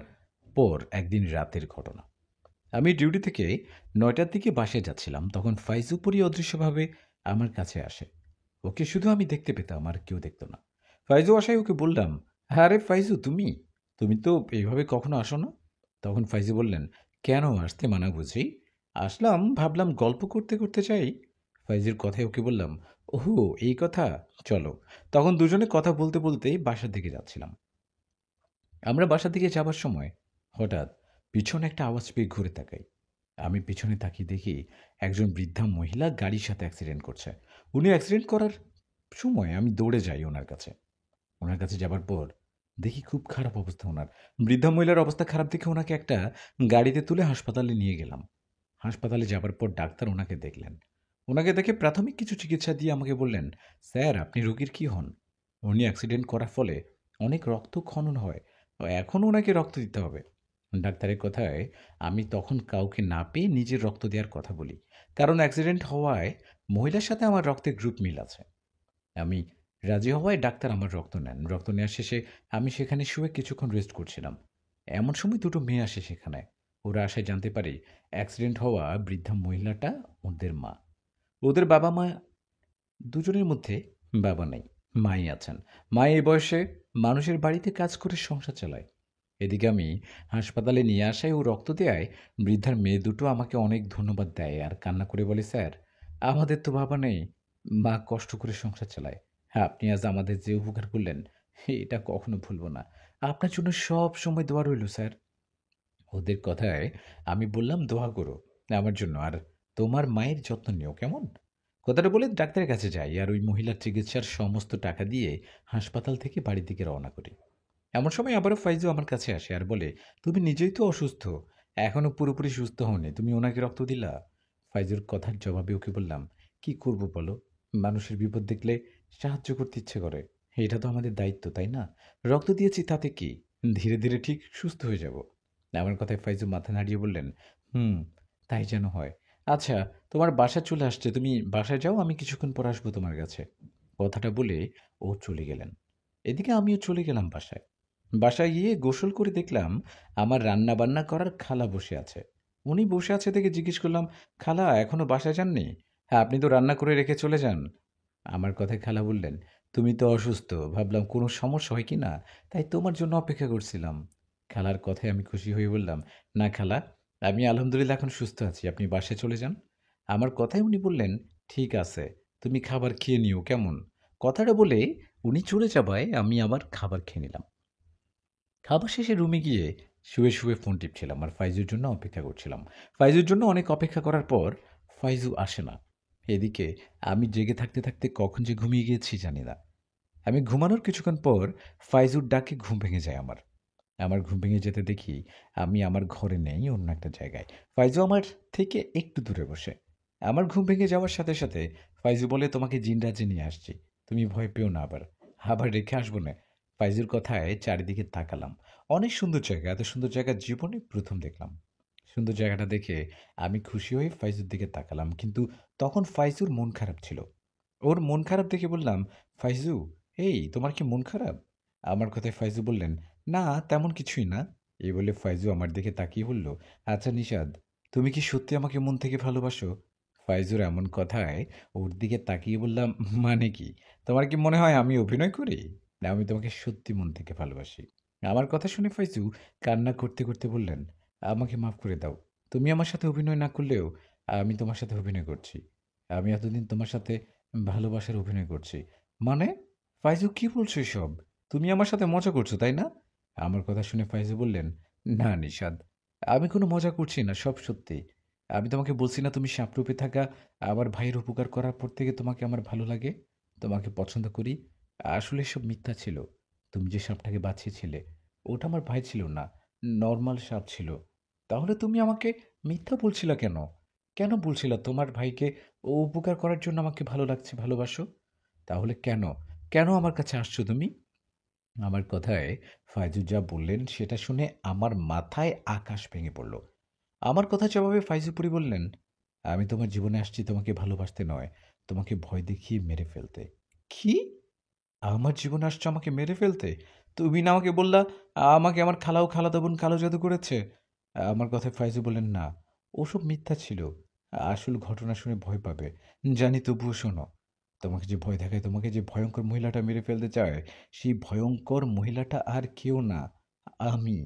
পর একদিন রাতের ঘটনা। আমি ডিউটি থেকে ৯টার দিকে বাসায় যাচ্ছিলাম, তখন ফাইজুপুরি অদৃশ্যভাবে আমার কাছে আসে। ওকে শুধু আমি দেখতে পেতাম, আর কেউ দেখতো না। ফাইজু আসায় ওকে বললাম, হ্যাঁ রে ফাইজু, তুমি তুমি তো এইভাবে কখনো আসো না। তখন ফাইজু বললেন, কেন আসতে মানা বুঝি? আসলাম, ভাবলাম গল্প করতে করতে যাই। ফাইজুর কথায় ওকে বললাম, ওহো এই কথা, চলো। তখন দুজনে কথা বলতে বলতেই বাসার দিকে যাচ্ছিলাম। আমরা বাসার দিকে যাবার সময় হঠাৎ পিছনে একটা আওয়াজ পেয়ে ঘুরে তাকাই। আমি পিছনে তাকিয়ে দেখি একজন বৃদ্ধা মহিলা গাড়ির সাথে অ্যাক্সিডেন্ট করছে। উনি অ্যাক্সিডেন্ট করার সময় আমি দৌড়ে যাই ওনার কাছে। ওনার কাছে যাবার পর দেখি খুব খারাপ অবস্থা ওনার। বৃদ্ধা মহিলার অবস্থা খারাপ দেখে ওনাকে একটা গাড়িতে তুলে হাসপাতালে নিয়ে গেলাম। হাসপাতালে যাবার পর ডাক্তার ওনাকে দেখলেন। ওনাকে দেখে প্রাথমিক কিছু চিকিৎসা দিয়ে আমাকে বললেন, স্যার আপনি রোগীর কী হন? উনি অ্যাক্সিডেন্ট করার ফলে অনেক রক্ত খনন হয়, এখন ওনাকে রক্ত দিতে হবে। ডাক্তারের কথায় আমি তখন কাউকে না পেয়ে নিজের রক্ত দেওয়ার কথা বলি, কারণ অ্যাক্সিডেন্ট হওয়ায় মহিলার সাথে আমার রক্তের গ্রুপ মিল আছে। আমি রাজি হওয়ায় ডাক্তার আমার রক্ত নেন। রক্ত নেওয়ার শেষে আমি সেখানে শুয়ে কিছুক্ষণ রেস্ট করছিলাম। এমন সময় দুটো মেয়ে আসে সেখানে। ওরা আসায় জানতে পারি অ্যাক্সিডেন্ট হওয়া বৃদ্ধা মহিলাটা ওদের মা। ওদের বাবা মা দুজনের মধ্যে বাবা নেই, মাই আছেন। মা এই বয়সে মানুষের বাড়িতে কাজ করে সংসার চালায়। এদিকে আমি হাসপাতালে নিয়ে আসায় ও রক্ত দেয়ায় বৃদ্ধার মেয়ে দুটো আমাকে অনেক ধন্যবাদ দেয় আর কান্না করে বলে, স্যার আমাদের তো বাবা নেই, মা কষ্ট করে সংসার চালায়। হ্যাঁ, আপনি আজ আমাদের যে উপকার করলেন এটা কখনো ভুলব না। আপনার জন্য সব সময় দোয়া রইল স্যার। ওদের কথায় আমি বললাম, দোয়া করো আমার জন্য, আর তোমার মায়ের যত্ন নিও কেমন। কথাটা বলে ডাক্তারের কাছে যাই আর ওই মহিলার চিকিৎসার সমস্ত টাকা দিয়ে হাসপাতাল থেকে বাড়ির দিকে রওনা করি। এমন সময় আবারও ফাইজু আমার কাছে আসে আর বলে, তুমি নিজেই তো অসুস্থ, এখনো পুরোপুরি সুস্থ হওনি, তুমি ওনাকে রক্ত দিলা? ফাইজুর কথার জবাবে ওকে বললাম, কি করব বলো, মানুষের বিপদ দেখলে সাহায্য করতে ইচ্ছে করে, এটা তো আমাদের দায়িত্ব তাই না? রক্ত দিয়েছি তাতে কি, ধীরে ধীরে ঠিক সুস্থ হয়ে যাব। আমার কথায় ফাইজু মাথা নাড়িয়ে বললেন, হুম, তাই যেন হয়। আচ্ছা, তোমার বাসা চলে আসছে, তুমি বাসায় যাও, আমি কিছুক্ষণ পর আসবো তোমার কাছে। কথাটা বলে ও চলে গেলেন। এদিকে আমিও চলে গেলাম বাসায়। বাসায় গিয়ে গোসল করে দেখলাম আমার রান্না বান্না করার খালা বসে আছে। উনি বসে আছে দেখে জিজ্ঞেস করলাম, খালা এখনো বাসায় যাননি? হ্যাঁ, আপনি তো রান্না করে রেখে চলে যান। আমার কথায় খালা বললেন, তুমি তো অসুস্থ, ভাবলাম কোনো সমস্যা হয় কি না, তাই তোমার জন্য অপেক্ষা করছিলাম। খালার কথায় আমি খুশি হয়ে বললাম, না খালা, আমি আলহামদুলিল্লাহ এখন সুস্থ আছি, আপনি বাসায় চলে যান। আমার কথায় উনি বললেন, ঠিক আছে, তুমি খাবার খেয়ে নিও কেমন। কথাটা বলে উনি চলে যাবায় আমি আবার খাবার খেয়ে নিলাম। খাবার শেষে রুমে গিয়ে শুয়ে শুয়ে ফোন টিপছিলাম আর ফাইজুর জন্য অপেক্ষা করছিলাম। ফাইজুর জন্য অনেক অপেক্ষা করার পর ফাইজু আসে না। এদিকে আমি জেগে থাকতে থাকতে কখন যে ঘুমিয়ে গিয়েছি জানি না। আমি ঘুমানোর কিছুক্ষণ পর ফাইজুর ডাকে ঘুম ভেঙে যায় আমার। আমার ঘুম ভেঙে যেতে দেখি আমি আমার ঘরে নেই, অন্য একটা জায়গায়। ফাইজু আমার থেকে একটু দূরে বসে। আমার ঘুম ভেঙে যাওয়ার সাথে সাথে ফাইজু বলে, তোমাকে জিন রাজ্যে নিয়ে আসছি, তুমি ভয় পেও না, আবার আবার রেখে আসবো না। ফাইজুর কথায় চারিদিকে তাকালাম। অনেক সুন্দর জায়গা, এত সুন্দর জায়গা জীবনে প্রথম দেখলাম। সুন্দর জায়গাটা দেখে আমি খুশি হয়ে ফাইজুর দিকে তাকালাম, কিন্তু তখন ফাইজুর মন খারাপ ছিল। ওর মন খারাপ দেখে বললাম, ফাইজু, এই তোমার কি মন খারাপ? আমার কথায় ফাইজু বললেন, না তেমন কিছুই না। এই বলে ফাইজু আমার দিকে তাকিয়ে বলল, আচ্ছা নিশাদ, তুমি কি সত্যি আমাকে মন থেকে ভালোবাসো? ফাইজুর এমন কথায় ওর দিকে তাকিয়ে বললাম, মানে কি, তোমার কি মনে হয় আমি অভিনয় করি? না, আমি তোমাকে সত্যি মন থেকে ভালোবাসি। আমার কথা শুনে ফাইজু কান্না করতে করতে বললেন, আমাকে মাফ করে দাও, তুমি আমার সাথে অভিনয় না করলেও আমি তোমার সাথে অভিনয় করছি। আমি এতদিন তোমার সাথে ভালোবাসার অভিনয় করছি। মানে? ফাইজু কি বলছো এসব? তুমি আমার সাথে মজা করছো তাই না? আমার কথা শুনে ফাইজু বললেন, না নিশাদ, আমি কোনো মজা করছি না, সব সত্যি। আমি তোমাকে বলছি না তুমি সাপরূপে থাকা আমার ভাইয়ের উপকার করার পর থেকে তোমাকে আমার ভালো লাগে, তোমাকে পছন্দ করি। আসলে সব মিথ্যা ছিল। তুমি যে সাপটাকে বাঁচিয়েছিলে ওটা আমার ভাই ছিল না, নর্মাল সাপ ছিল। তাহলে তুমি আমাকে মিথ্যা বলছিলা কেন? কেন বলছিলা তোমার ভাইকে ও উপকার করার জন্য আমাকে ভালো লাগছে, ভালোবাসো? তাহলে কেন, কেন আমার কাছে আসছো তুমি? আমার কথায় ফাইজু যা বললেন সেটা শুনে আমার মাথায় আকাশ ভেঙে পড়ল। আমার কথা জবাবে ফাইজুপুরি বললেন, আমি তোমার জীবনে আসছি তোমাকে ভালোবাসতে নয়, তোমাকে ভয় দেখিয়ে মেরে ফেলতে। কি? আমার জীবনে আসছো আমাকে মেরে ফেলতে? তুমি না আমাকে বললা আমাকে আমার খালা ও খালাতো বোন কালো জাদু করেছে? আমার কথায় ফাইজু বললেন, না, ওসব মিথ্যা ছিল। আসল ঘটনা শুনে ভয় পাবে, জানি, তবুও শোনো। তোমাকে যে ভয় দেখায়, তোমাকে যে ভয়ঙ্কর মহিলাটা মেরে ফেলতে চায়, সেই ভয়ঙ্কর মহিলাটা আর কেউ না, আমি।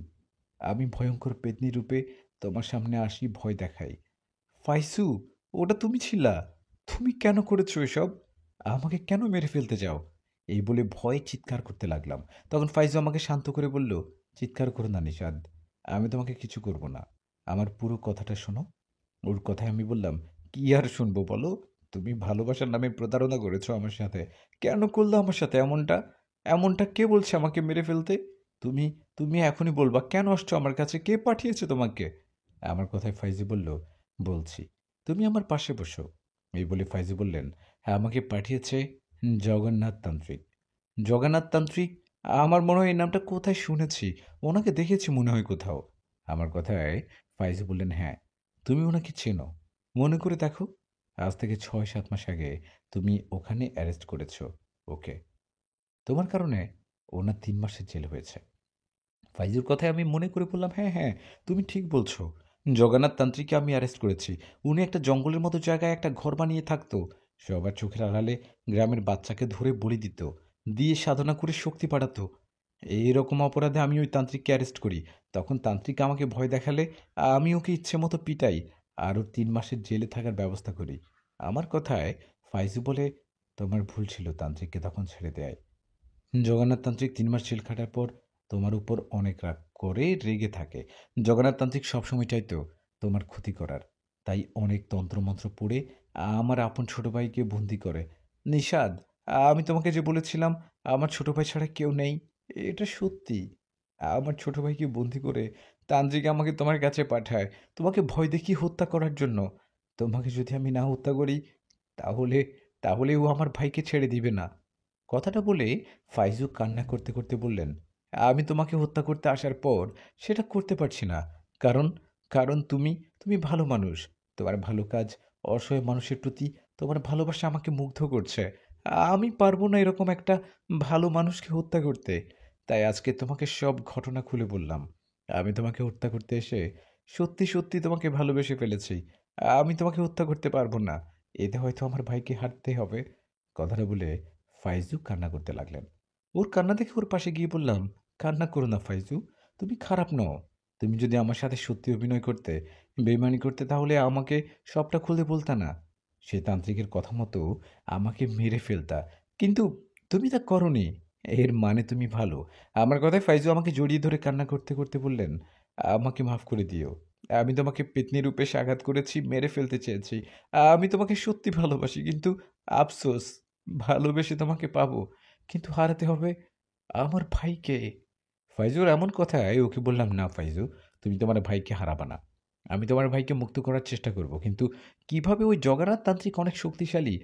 আমি ভয়ঙ্কর পেতনি রূপে তোমার সামনে আসি, ভয় দেখাই। ফাইসু, ওটা তুমি ছিলা? তুমি কেন করেছো এসব? আমাকে কেন মেরে ফেলতে চাও? এই বলে ভয়ে চিৎকার করতে লাগলাম। তখন ফাইজু আমাকে শান্ত করে বলল, চিৎকার করো না নিষাদ, আমি তোমাকে কিছু করব না। আমার পুরো কথাটা শোনো। ওর কথায় আমি বললাম, কি আর শুনবো বলো? তুমি ভালোবাসার নামে প্রতারণা করেছো আমার সাথে। কেন করলে আমার সাথে এমনটা? এমনটা কে বলছে আমাকে মেরে ফেলতে? তুমি তুমি এখনই বলবা কেন আসছো আমার কাছে? কে পাঠিয়েছে তোমাকে? আমার কথায় ফাইজি বলল, বলছি। তুমি আমার পাশে বসো। এই বলে ফাইজি বললেন, হ্যাঁ, আমাকে পাঠিয়েছে জগন্নাথ তান্ত্রিক। জগন্নাথ তান্ত্রিক? আমার মনে হয় এই নামটা কোথায় শুনেছি। ওনাকে দেখেছি মনে হয় কোথাও। আমার কথায় ফাইজি বললেন, হ্যাঁ, তুমি ওনাকে চেনো। মনে করে দেখো, আজ থেকে ৬-৭ মাস আগে তুমি ওখানে অ্যারেস্ট করেছো ওকে। তোমার কারণে ওনার ৩ মাসের জেল হয়েছে। ফাইজুর কথায় আমি মনে করে বললাম, হ্যাঁ হ্যাঁ, তুমি ঠিক বলছো। জগন্নাথ তান্ত্রিককে আমি অ্যারেস্ট করেছি। উনি একটা জঙ্গলের মতো জায়গায় একটা ঘর বানিয়ে থাকতো। সবার চোখের আড়ালে গ্রামের বাচ্চাকে ধরে বলি দিত, দিয়ে সাধনা করে শক্তি বাড়াতো। এইরকম অপরাধে আমি ওই তান্ত্রিককে অ্যারেস্ট করি। তখন তান্ত্রিক আমাকে ভয় দেখালে আমি ওকে ইচ্ছে মতো পিটাই, আর ওর ৩ মাসের জেলে থাকার ব্যবস্থা করি। আমার কথায় ফাইজু বলে, তোমার ভুল ছিল তান্ত্রিককে তখন ছেড়ে দেয়। জগন্নাথতান্ত্রিক ৩ মাস জেল খাটার পর তোমার উপর অনেক রাগ করে, রেগে থাকে। জগন্নাথতান্ত্রিক সবসময় চাইতো তোমার ক্ষতি করার, তাই অনেক তন্ত্রমন্ত্র পড়ে আমার আপন ছোট ভাইকে বন্দি করে। নিষাদ, আমি তোমাকে যে বলেছিলাম আমার ছোট ভাই ছাড়া কেউ নেই, এটা সত্যি। আমার ছোট ভাইকে বন্দি করে তান্ত্রিক আমাকে তোমার কাছে পাঠায়, তোমাকে ভয় দেখিয়ে হত্যা করার জন্য। তোমাকে যদি আমি না হত্যা করি, তাহলে তাহলে ও আমার ভাইকে ছেড়ে দিবে না। কথাটা বলে ফাইজু কান্না করতে করতে বললেন, আমি তোমাকে হত্যা করতে আসার পর সেটা করতে পারছি না। কারণ কারণ তুমি তুমি ভালো মানুষ। তোমার ভালো কাজ, অসহায় মানুষের প্রতি তোমার ভালোবাসা আমাকে মুগ্ধ করছে। আমি পারবো না এরকম একটা ভালো মানুষকে হত্যা করতে। তাই আজকে তোমাকে সব ঘটনা খুলে বললাম। আমি তোমাকে হত্যা করতে এসে সত্যি সত্যি তোমাকে ভালোবেসে ফেলেছি। আমি তোমাকে হত্যা করতে পারবো না। এতে হয়তো আমার ভাইকে হারতে হবে। কথাটা বলে ফাইজু কান্না করতে লাগলেন। ওর কান্না দেখে ওর পাশে গিয়ে বললাম, কান্না করো না ফাইজু, তুমি খারাপ নও। তুমি যদি আমার সাথে সত্যি অভিনয় করতে, বেইমানি করতে, তাহলে আমাকে সবটা খুলে বলতা না। সে তান্ত্রিকের কথা মতো আমাকে মেরে ফেলতা। কিন্তু তুমি তা করনি। এর মানে তুমি ভালো। আমার কথায় ফাইজু আমাকে জড়িয়ে ধরে কান্না করতে করতে বললেন, আমাকে মাফ করে দিও। আমি তোমাকে পেতনি রূপে আঘাত করেছি, মেরে ফেলতে চেয়েছি। আমি তোমাকে সত্যি ভালোবাসি, কিন্তু আফসোস, ভালোবেসে তোমাকে পাবো, কিন্তু হারাতে হবে আমার ভাইকে। ফাইজুর এমন কথায় ওকে বললাম, না ফাইজু, তুমি তোমার ভাইকে হারাবা না। আমি তোমার ভাইকে মুক্ত করার চেষ্টা করব, কিন্তু কিভাবে? ওই জগন্নাথ তান্ত্রিক অনেক শক্তিশালী।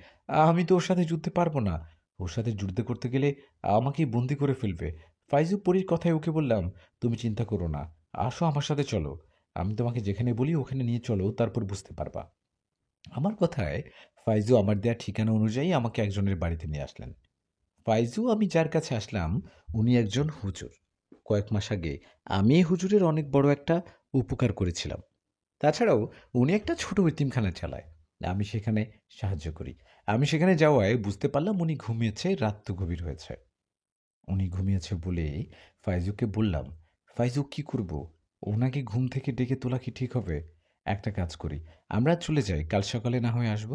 আমি তো ওর সাথে যুদ্ধে পারবো না। ওর সাথে যুদ্ধ করতে গেলে আমাকে বন্দি করে ফেলবে। ফাইজু পরীর কথায় ওকে বললাম, তুমি চিন্তা করো না, আসো আমার সাথে চলো। আমি তোমাকে যেখানে বলি ওখানে নিয়ে চলো, তারপর বুঝতে পারবা। আমার কথায় ফাইজু আমার দেয়া ঠিকানা অনুযায়ী আমাকে একজনের বাড়িতে নিয়ে আসলেন। ফাইজু, আমি যার কাছে আসলাম উনি একজন হুজুর। কয়েক মাস আগে আমি এই হুজুরের অনেক বড় একটা উপকার করেছিলাম। তাছাড়াও উনি একটা ছোট এতিমখানা চালায়, আমি সেখানে সাহায্য করি। আমি সেখানে যাওয়ায় বুঝতে পারলাম উনি ঘুমিয়েছে, রাত তো গভীর হয়েছে। উনি ঘুমিয়েছে বলে ফাইজুকে বললাম, ফাইজু, কি করব? ওনাকে ঘুম থেকে ডেকে তোলা কি ঠিক হবে? একটা কাজ করি, আমরা চলে যাই, কাল সকালে না হয়ে আসবো।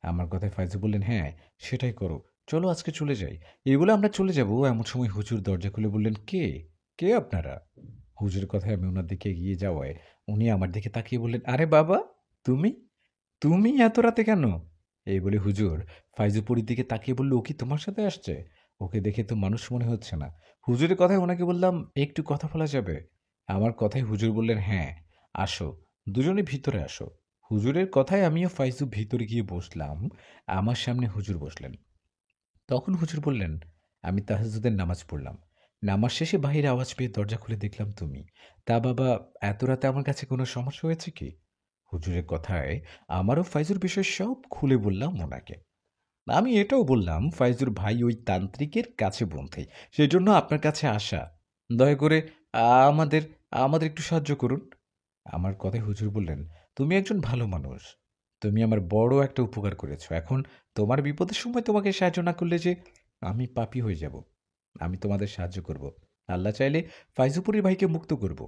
আমার কথায় ফাইজু বললেন, হ্যাঁ, সেটাই করো। চলো আজকে চলে যাই। এই বলে আমরা চলে যাব, এমন সময় হুজুর দরজা খুলে বললেন, কে কে আপনারা? হুজুরের কথায় আমি ওনার দিকে এগিয়ে যাওয়ায় উনি আমার দিকে তাকিয়ে বললেন, আরে বাবা, তুমি তুমি এত রাতে কেন? এই বলে হুজুর ফাইজুপুরির দিকে তাকিয়ে বলল, ও কি তোমার সাথে আসছে? ওকে দেখে তো মানুষ মনে হচ্ছে না। হুজুরের কথায় ওনাকে বললাম, একটু কথা বলা যাবে? আমার কথায় হুজুর বললেন, হ্যাঁ, আসো, দুজনে ভিতরে আসো। হুজুরের কথায় আমিও ফাইজু ভিতরে গিয়ে বসলাম। আমার সামনে হুজুর বসলেন। তখন হুজুর বললেন, আমি তাহাজ্জুদের নামাজ পড়লাম। নামাজ শেষে বাহিরে আওয়াজ পেয়ে দরজা খুলে দেখলাম তুমি। তা বাবা, এত রাতে আমার কাছে কোনো সমস্যা হয়েছে কি? হুজুরের কথায় আমারও ফাইজুর বিষয় সব খুলে বললাম ওনাকে। আমি এটাও বললাম, ফাইজুর ভাই ওই তান্ত্রিকের কাছে বন্ধী, সেই জন্য আপনার কাছে আসা। দয়া করে আমাদের আমাদের একটু সাহায্য করুন। আমার কথায় হুজুর বললেন, তুমি একজন ভালো মানুষ। তুমি আমার বড় একটা উপকার করেছো। এখন তোমার বিপদের সময় তোমাকে সাহায্য না করলে যে আমি পাপী হয়ে যাব। আমি তোমাদের সাহায্য করব। আল্লাহ চাইলে ফাইজুপুরি ভাইকে মুক্ত করব।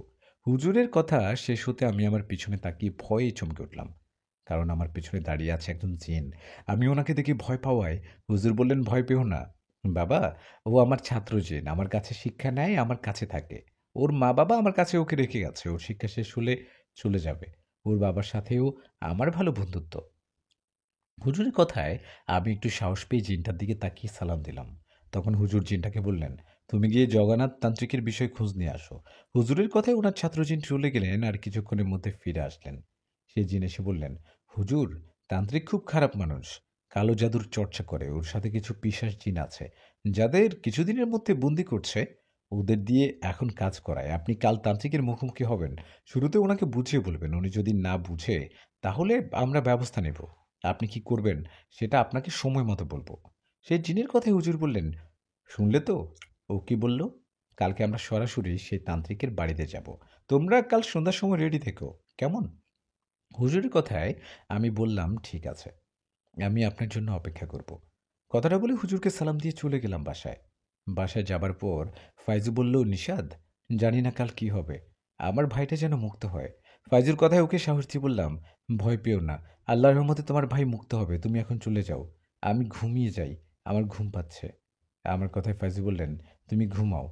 হুজুরের কথা শেষ হতে আমি আমার পিছনে তাকিয়ে ভয়ে চমকে উঠলাম। কারণ আমার পিছনে দাঁড়িয়ে আছে একজন জিন। আমি ওনাকে দেখে ভয় পাওয়ায় হুজুর বললেন, ভয় পেও না বাবা, ও আমার ছাত্র জিন, আমার কাছে শিক্ষা নেয়, আমার কাছে থাকে। ওর মা বাবা আমার কাছে ওকে রেখে গেছে, ওর শিক্ষা শেষ হলে চলে যাবে। ওর বাবার সাথেও আমার ভালো বন্ধুত্ব। হুজুরের কথায় আমি একটু সাহস পেয়ে জিনটার দিকে তাকিয়ে সালাম দিলাম। তখন হুজুর জিনটাকে বললেন, তুমি গিয়ে জগন্নাথ তান্ত্রিকের বিষয়ে খোঁজ নিয়ে আসো। হুজুরের কথায় ওনার ছাত্র জিন চলে গেলেন আর কিছুক্ষণের মধ্যে ফিরে আসলেন। সে জিন এসে বললেন, হুজুর, তান্ত্রিক খুব খারাপ মানুষ, কালো জাদুর চর্চা করে, ওর সাথে কিছু পিশাচ জিন আছে যাদের কিছুদিনের মধ্যে বন্দি করছে, ওদের দিয়ে এখন কাজ করায়। আপনি কাল তান্ত্রিকের মুখোমুখি হবেন, শুরুতে ওনাকে বুঝিয়ে বলবেন, উনি যদি না বুঝে তাহলে আমরা ব্যবস্থা নেব। আপনি কি করবেন সেটা আপনাকে সময় মতো বলবো। সেই জিনের কথায় হুজুর বললেন, শুনলে তো, ও কি বলল? কালকে আমরা সরাসরি সেই তান্ত্রিকের বাড়িতে যাব। তোমরা কাল সন্ধ্যার সময় রেডি থেকো, কেমন? হুজুরের কথায় আমি বললাম, ঠিক আছে, আমি আপনার জন্য অপেক্ষা করব। কথাটা বলে হুজুরকে সালাম দিয়ে চলে গেলাম বাসায়। বাসায় যাবার পর ফাইজু বলল, নিষাদ, জানি না কাল কি হবে, আমার ভাইটা যেন মুক্ত হয়। ফাইজুর কথায় ওকে সাহস দিয়ে বললাম, ভয় পেও না, আল্লাহর রহমতে তোমার ভাই মুক্ত হবে, তুমি এখন চলে যাও। আমি ঘুমিয়ে যাই, আমার ঘুম পাচ্ছে। আমার কথায় ফাইজু বললেন, তুমি ঘুমাও,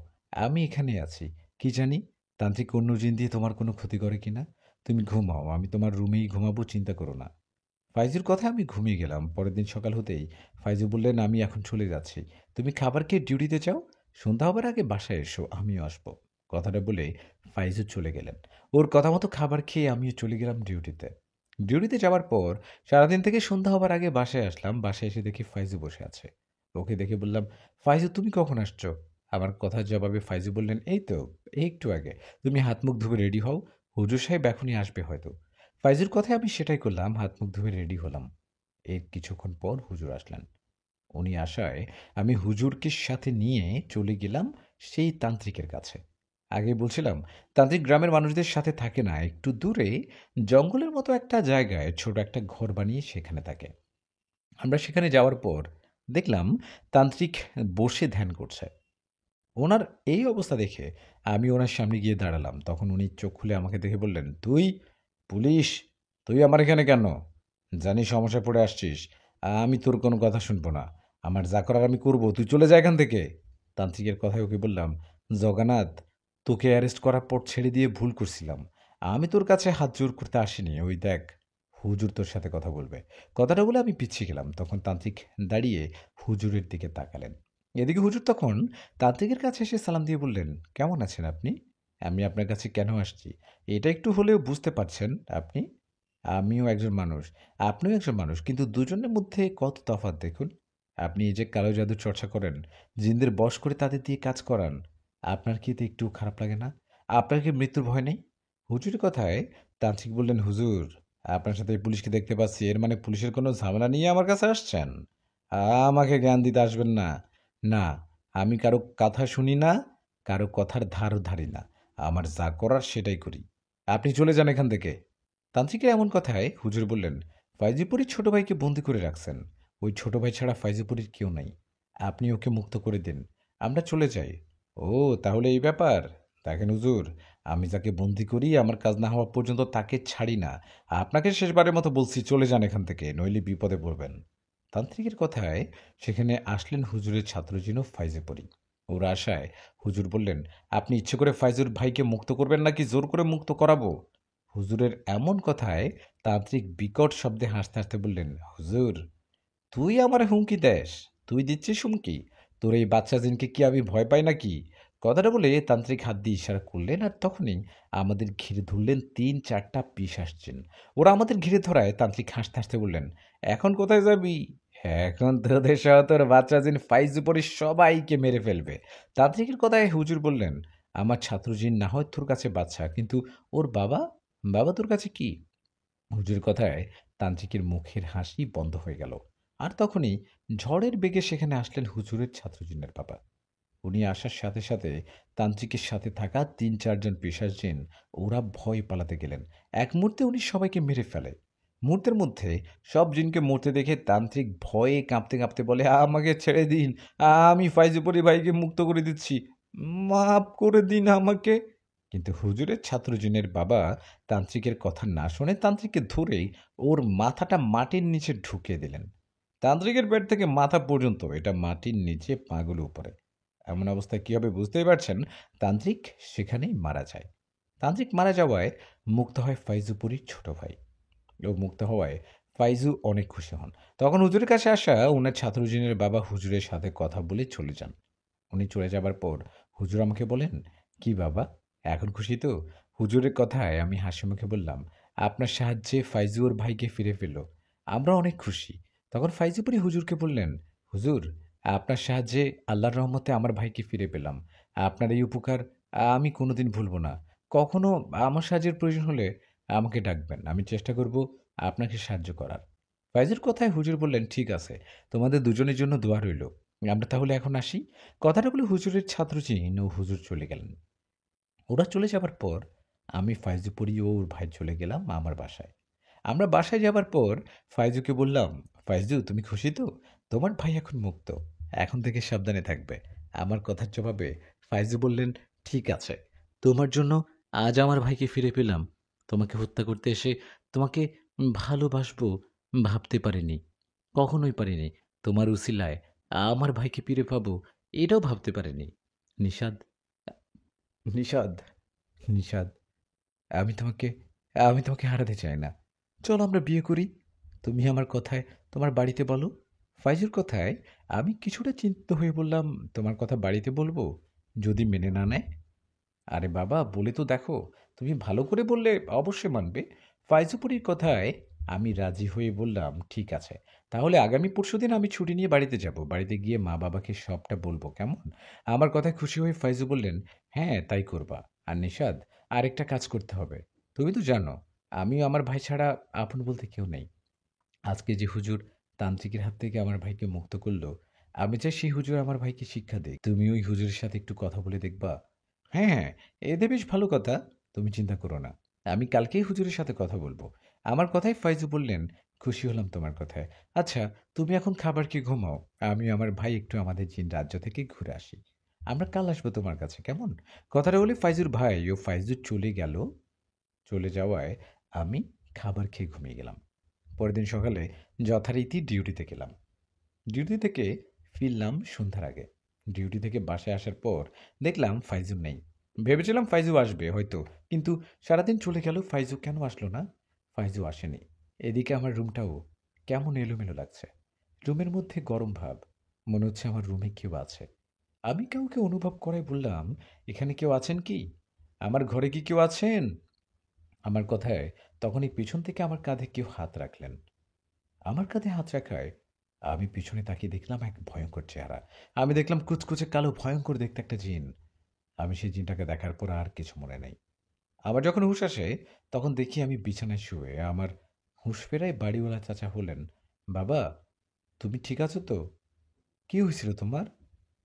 আমি এখানে আছি। কি জানি তান্ত্রিক অন্য জিন দিয়ে তোমার কোনো ক্ষতি করে কিনা। তুমি ঘুমাও, আমি তোমার রুমেই ঘুমাবো, চিন্তা করো না। ফাইজুর কথায় আমি ঘুমিয়ে গেলাম। পরের দিন সকাল হতেই ফাইজু বললেন, আমি এখন চলে যাচ্ছি, তুমি খাবার খেয়ে ডিউটিতে যাও, সন্ধ্যা হবার আগে বাসায় এসো, আমিও আসবো। কথাটা বলে ফাইজু চলে গেলেন। ওর কথা মতো খাবার খেয়ে আমিও চলে গেলাম ডিউটিতে। ডিউটিতে যাওয়ার পর সারাদিন থেকে সন্ধ্যা হবার আগে বাসায় আসলাম। বাসায় এসে দেখি ফাইজু বসে আছে। ওকে দেখে বললাম, ফাইজু, তুমি কখন আসছো? আমার কথার জবাবে ফাইজু বললেন, এই তো, এই একটু আগে। তুমি হাত মুখ ধুয়ে রেডি হও, হুজুর সাহেব এখনই আসবে হয়তো। ফাইজুর কথায় আমি সেটাই করলাম, হাত মুখ ধুয়ে রেডি হলাম। এর কিছুক্ষণ পর হুজুর আসলেন। উনি আসায় আমি হুজুরকে সাথে নিয়ে চলে গেলাম সেই তান্ত্রিকের কাছে। আগে বলছিলাম, তান্ত্রিক গ্রামের মানুষদের সাথে থাকে না, একটু দূরে জঙ্গলের মতো একটা জায়গায় ছোট একটা ঘর বানিয়ে সেখানে থাকে। আমরা সেখানে যাওয়ার পর দেখলাম তান্ত্রিক বসে ধ্যান করছে। ওনার এই অবস্থা দেখে আমি ওনার সামনে গিয়ে দাঁড়ালাম। তখন উনি চোখ খুলে আমাকে দেখে বললেন, তুই পুলিশ, তুই আমার এখানে কেন? জানি সমস্যায় পড়ে আসছিস, আমি তোর কোনো কথা শুনবো না, আমার যা করার আমি করবো, তুই চলে যা এখান থেকে। তান্ত্রিকের কথায় ওকে বললাম, জগন্নাথ, তোকে অ্যারেস্ট করার পর ছেড়ে দিয়ে ভুল করছিলাম, আমি তোর কাছে হাত জোর করতে আসিনি, ওই দেখ, হুজুর তোর সাথে কথা বলবে। কথাটা বলে আমি পিছিয়ে গেলাম। তখন তান্ত্রিক দাঁড়িয়ে হুজুরের দিকে তাকালেন। এদিকে হুজুর তখন তান্ত্রিকের কাছে এসে সালাম দিয়ে বললেন, কেমন আছেন আপনি? আমি আপনার কাছে কেন আসছি এটা একটু হলেও বুঝতে পারছেন আপনি? আমিও একজন মানুষ, আপনিও একজন মানুষ, কিন্তু দুজনের মধ্যে কত তফাৎ দেখুন। আপনি এই যে কালো জাদু চর্চা করেন, জিনদের বশ করে তাদের দিয়ে কাজ করান, আপনার কি এতে একটু খারাপ লাগে না? আপনার কি মৃত্যুর ভয় নেই? হুজুরের কথায় তান্ত্রিক বললেন, হুজুর, আপনার সাথে এই পুলিশকে দেখতে পাচ্ছি, এর মানে পুলিশের কোনো ঝামেলা নিয়ে আমার কাছে আসছেন? আমাকে জ্ঞান দিতে আসবেন না। না, আমি কারো কথা শুনি না, কারো কথার ধারও ধারি না, আমার যা করার সেটাই করি। আপনি চলে যান এখান থেকে। তান্ত্রিকের এমন কথায় হুজুর বললেন, ফাইজিপুরীর ছোট ভাইকে বন্দি করে রাখছেন, ওই ছোট ভাই ছাড়া ফাইজিপুরীর কেউ নাই, আপনি ওকে মুক্ত করে দিন, আমরা চলে যাই। ও, তাহলে এই ব্যাপার। দেখেন হুজুর, আমি যাকে বন্দি করি আমার কাজ না হওয়া পর্যন্ত তাকে ছাড়ি না। আপনাকে শেষবারের মতো বলছি, চলে যান এখান থেকে, নইলে বিপদে পড়বেন। তান্ত্রিকের কথায় সেখানে আসলেন হুজুরের ছাত্রজিনও ফাইজেপরি। ওর আশায় হুজুর বললেন, আপনি ইচ্ছে করে ফাইজুর ভাইকে মুক্ত করবেন নাকি জোর করে মুক্ত করাবো? হুজুরের এমন কথায় তান্ত্রিক বিকট শব্দে হাসতে হাসতে বললেন, হুজুর, তুই আমার হুমকি দেস? তুই দিচ্ছিস হুমকি? তোর এই বাচ্চা জিনকে কি আমি ভয় পাই নাকি? কথাটা বলে তান্ত্রিক হাত দিয়ে ইশারা করলেন আর তখনই আমাদের ঘিরে ধরলেন ৩-৪টা পিশাচ জিন। ওরা আমাদের ঘিরে ধরায় তান্ত্রিক হাসতে হাসতে বললেন, এখন কোথায় যাবি? এখন তোদের সহ তোর বাচ্চা জিন ফাইজু পরে সবাইকে মেরে ফেলবে। তান্ত্রিকের কথায় হুজুর বললেন, আমার ছাত্র জিন না হয় তোর কাছে বাচ্চা, কিন্তু ওর বাবা, বাবা তোর কাছে কি? হুজুর কথায় তান্ত্রিকের মুখের হাসি বন্ধ হয়ে গেল। আর তখনই ঝড়ের বেগে সেখানে আসলেন হুজুরের ছাত্রজিনের বাবা। উনি আসার সাথে সাথে তান্ত্রিকের সাথে থাকা ৩-৪ জন পিশাচ জিন ওরা ভয় পালাতে গেলেন। এক মুহূর্তে উনি সবাইকে মেরে ফেলে। মুহূর্তের মধ্যে সব জিনকে মরতে দেখে তান্ত্রিক ভয়ে কাঁপতে কাঁপতে বলে, আমাকে ছেড়ে দিন, আমি ফাইজুপরি ভাইকে মুক্ত করে দিচ্ছি, মাফ করে দিন আমাকে। কিন্তু হুজুরের ছাত্র জিনের বাবা তান্ত্রিকের কথা না শুনে তান্ত্রিককে ধরেই ওর মাথাটা মাটির নিচে ঢুকিয়ে দিলেন। তান্ত্রিকের পেট থেকে মাথা পর্যন্ত এটা মাটির নিচে, পাগুলো উপরে। এমন অবস্থায় কী হবে বুঝতেই পারছেন। তান্ত্রিক সেখানেই মারা যায়। তান্ত্রিক মারা যাওয়ায় মুক্ত হয় ফাইজুপুরীর ছোট ভাই। ও মুক্ত হওয়ায় ফাইজু অনেক খুশি হন। তখন হুজুরের কাছে আসা ওনার ছাত্রজনের বাবা হুজুরের সাথে কথা বলে চলে যান। উনি চলে যাবার পর হুজুর আমাকে বলেন, কি বাবা, এখন খুশি তো? হুজুরের কথায় আমি হাসি মুখে বললাম, আপনার সাহায্যে ফাইজু ওর ভাইকে ফিরে পেল। আমরা অনেক খুশি। তখন ফাইজুপুরি হুজুরকে বললেন, হুজুর, আপনার সাহায্যে আল্লাহর রহমতে আমার ভাইকে ফিরে পেলাম। আপনার এই উপকার আমি কোনোদিন ভুলব না। কখনো আমার সাহায্যের প্রয়োজন হলে আমাকে ডাকবেন। আমি চেষ্টা করব আপনাকে সাহায্য করার। ফাইজুর কথায় হুজুর বললেন, ঠিক আছে, তোমাদের দুজনের জন্য দোয়া রইল। আমরা তাহলে এখন আসি। কথাটা বলে হুজুরের ছাত্র চিহ্ন হুজুর চলে গেলেন। ওরা চলে যাবার পর আমি ফাইজুপুরি ও ওর ভাই চলে গেলাম আমার বাসায়। আমরা বাসায় যাবার পর ফাইজুকে বললাম, ফাইজু, তুমি খুশি তো? তোমার ভাই এখন মুক্ত। এখন থেকে সাবধানে থাকবে। আমার কথার জবাবে ফাইজু বললেন, ঠিক আছে, তোমার জন্য আজ আমার ভাইকে ফিরে পেলাম। তোমাকে হত্যা করতে এসে তোমাকে ভালোবাসবো ভাবতে পারিনি, কখনোই পারিনি। তোমার উসিলায় আমার ভাইকে ফিরে পাবো এটাও ভাবতে পারিনি। নিষাদ, নিষাদ, নিষাদ, আমি তোমাকে আমি তোমাকে হারাতে চাই না। চলো আমরা বিয়ে করি। তুমি আমার কথায় তোমার বাড়িতে বলো। ফাইজুর কথায় আমি কিছুটা চিন্তিত হয়ে বললাম, তোমার কথা বাড়িতে বলবো? যদি মেনে না নেয়? আরে বাবা, বলে তো দেখো। তুমি ভালো করে বললে অবশ্যই মানবে। ফাইজুপুরির কথায় আমি রাজি হয়ে বললাম, ঠিক আছে, তাহলে আগামী পরশুদিন আমি ছুটি নিয়ে বাড়িতে যাব। বাড়িতে গিয়ে মা বাবাকে সবটা বলবো, কেমন? আমার কথায় খুশি হয়ে ফাইজু বললেন, হ্যাঁ, তাই করবা। আর নিশাদ, আরেকটা কাজ করতে হবে। তুমি তো জানো আমিও আমার ভাই ছাড়া আপন বলতে কেউ নেই। আজকে যে হুজুর তান্ত্রিকের হাত থেকে আমার ভাইকে মুক্ত করলো, আমি চাই সেই হুজুর আমার ভাইকে শিক্ষা দেয়। তুমি ওই হুজুরের সাথে একটু কথা বলে দেখবা? হ্যাঁ, হ্যাঁ, এতে বেশ ভালো কথা। তুমি চিন্তা করো না। আমি কালকেই হুজুরের সাথে কথা বলবো। আমার কথায় ফাইজু বললেন, খুশি হলাম তোমার কথায়। আচ্ছা, তুমি এখন খাবার খেয়ে ঘুমাও। আমি আমার ভাই একটু আমাদের জিন রাজ্য থেকে ঘুরে আসি। আমরা কাল আসবো তোমার কাছে, কেমন? কথাটা বলে ফাইজুর ভাই ও ফাইজু চলে গেল। চলে যাওয়ায় আমি খাবার খেয়ে ঘুমিয়ে গেলাম। পরের দিন সকালে যথারীতি ডিউটিতে গেলাম। ডিউটি থেকে ফিরলাম সন্ধ্যার আগে। ডিউটি থেকে বাসায় আসার পর দেখলাম ফাইজু নেই। ভেবেছিলাম ফাইজু আসবে হয়তো, কিন্তু সারাদিন চলে গেল, ফাইজু কেন আসলো না? ফাইজু আসেনি। এদিকে আমার রুমটাও কেমন এলোমেলো লাগছে। রুমের মধ্যে গরম ভাব। মনে হচ্ছে আমার রুমে কেউ আছে। আমি কাউকে অনুভব করায় বললাম, এখানে কেউ আছেন কি? আমার ঘরে কি কেউ আছেন? আমার কথায় তখনই পিছন থেকে আমার কাঁধে কেউ হাত রাখলেন। আমার কাঁধে হাত রাখায় আমি পিছনে তাকিয়ে দেখলাম এক ভয়ঙ্কর চেহারা। আমি দেখলাম কুচকুচে কালো ভয়ঙ্কর দেখতে একটা জিন। আমি সেই জিনটাকে দেখার পর আর কিছু মনে নেই। আবার যখন হুঁশ আসে তখন দেখি আমি বিছানায় শুয়ে। আমার হুঁশ ফেরায় বাড়িওয়ালা চাচা হলেন, বাবা, তুমি ঠিক আছো তো? কি হয়েছিল তোমার?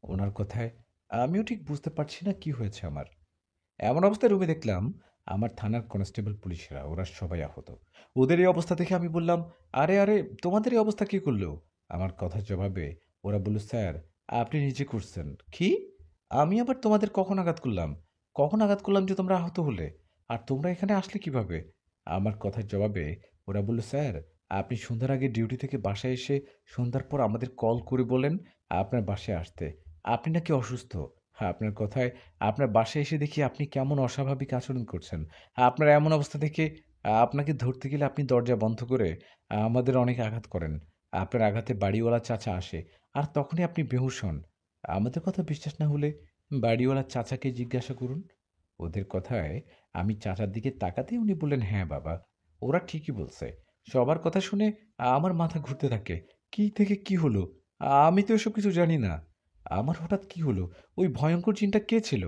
ওনার কথায় আমিও ঠিক বুঝতে পারছি না কি হয়েছে আমার। এমন অবস্থায় রুমে দেখলাম আমার থানার কনস্টেবল পুলিশেরা, ওরা সবাই আহত। ওদের এই অবস্থা দেখে আমি বললাম, আরে আরে, তোমাদের এই অবস্থা কি করলো? আমার কথার জবাবে ওরা বলল, স্যার, আপনি নিজে করছেন। কি? আমি আবার তোমাদের কখন আঘাত করলাম? কখন আঘাত করলাম যে তোমরা আহত হলে? আর তোমরা এখানে আসলে কিভাবে? আমার কথার জবাবে ওরা বলল, স্যার, আপনি সন্ধ্যার আগে ডিউটি থেকে বাসায় এসে সন্ধ্যার পর আমাদের কল করে বলেন আপনার বাসায় আসতে। আপনি নাকি অসুস্থ। হ্যাঁ, আপনার কথায় আপনার বাসায় এসে দেখি আপনি কেমন অস্বাভাবিক আচরণ করছেন। আপনার এমন অবস্থা দেখে আপনাকে ধরতে গেলে আপনি দরজা বন্ধ করে আমাদের অনেক আঘাত করেন। আপনার আঘাতে বাড়িওয়ালা চাচা আসে। আর তখনই আপনি বেহুঁশ হন। আমাদের কথা বিশ্বাস না হলে বাড়িওয়ালা চাচাকে জিজ্ঞাসা করুন। ওদের কথায় আমি চাচার দিকে তাকাতেই উনি বললেন, হ্যাঁ বাবা, ওরা ঠিকই বলছে। সবার কথা শুনে আমার মাথা ঘুরতে থাকে। কি থেকে কি হলো? আমি তো এসব কিছু জানি না। আমার হঠাৎ কি হলো? ওই ভয়ঙ্কর জিনটা কে ছিল?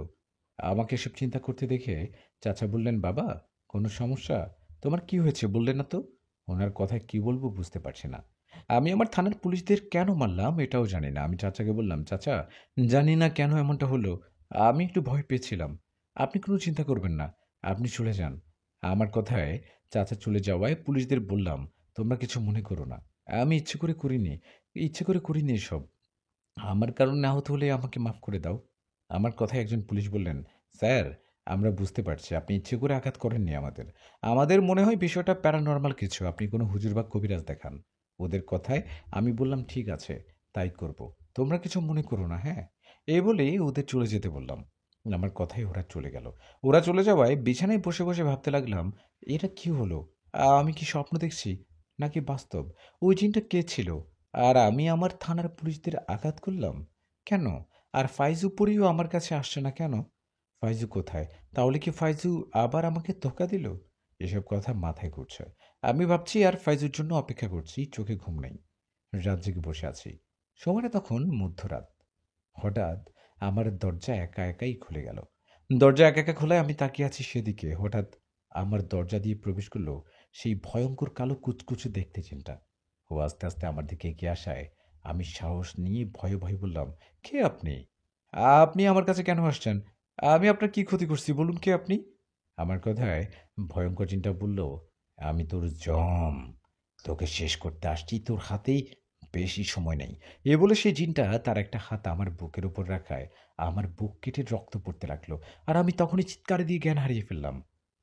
আমাকে এসব চিন্তা করতে দেখে চাচা বললেন, বাবা, কোনো সমস্যা? তোমার কি হয়েছে বললে না তো? ওনার কথায় কি বলবো বুঝতে পারছি না। আমি আমার থানার পুলিশদের কেন মারলাম এটাও জানি না। আমি চাচাকে বললাম, চাচা, জানি না কেন এমনটা হলো। আমি একটু ভয় পেয়েছিলাম। আপনি কোনো চিন্তা করবেন না। আপনি চলে যান। আমার কথায় চাচা চলে যাওয়ায় পুলিশদের বললাম, তোমরা কিছু মনে করো না। আমি ইচ্ছে করে করিনি এসব। আমার কারণে আহত হলে আমাকে মাফ করে দাও। আমার কথায় একজন পুলিশ বললেন, স্যার, আমরা বুঝতে পারছি আপনি ইচ্ছে করে আঘাত করেননি আমাদের। আমাদের মনে হয় বিষয়টা প্যারানর্মাল কিছু। আপনি কোনো হুজুর বা কবিরাজ দেখান। ওদের কথায় আমি বললাম, ঠিক আছে, তাই করব। তোমরা কিছু মনে করো না, হ্যাঁ? এই বলে ওদের চলে যেতে বললাম। আমার কথায় ওরা চলে গেল। ওরা চলে যাওয়ায় বিছানায় বসে বসে ভাবতে লাগলাম, এটা কি হলো? আমি কি স্বপ্ন দেখছি নাকি বাস্তব? ওই জিনটা কে ছিল? আর আমি আমার থানার পুলিশদের আঘাত করলাম কেন? আর ফাইজু পরিও আমার কাছে আসছে না কেন? ফাইজু কোথায়? তাহলে কি ফাইজু আবার আমাকে ধোঁকা দিল? এসব কথা মাথায় ঘুরছে। আমি ভাবছি আর ফাইজুর জন্য অপেক্ষা করছি, চোখে ঘুম নেই। রাত জেগে বসে আছি। সময়টা তখন মধ্যরাত। হঠাৎ আমার দরজা একা একাই খুলে গেল। দরজা একা একা খোলায় আমি তাকিয়ে আছি সেদিকে। হঠাৎ আমার দরজা দিয়ে প্রবেশ করলো সেই ভয়ঙ্কর কালো কুচকুচে দেখতে চিনটা। ও আস্তে আস্তে আমার দিকে এগিয়ে আসায় আমি সাহস নিয়ে ভয়ে ভয়ে বললাম, কে আপনি? আপনি আমার কাছে কেন আসছেন? আমি আপনার কি ক্ষতি করছি বলুন, কে আপনি? আমার কথায় ভয়ঙ্কর চিন্তা বলল, আমি তোর জম, তোকে শেষ করতে আসছি, তোর হাতেই বেশি সময় নেই। এ বলে সেই জিনটা তার একটা হাত আমার বুকের উপর রাখায় আমার বুক কেটে রক্ত পড়তে লাগলো। আর আমি তখনই চিৎকার দিয়ে জ্ঞান হারিয়ে ফেললাম।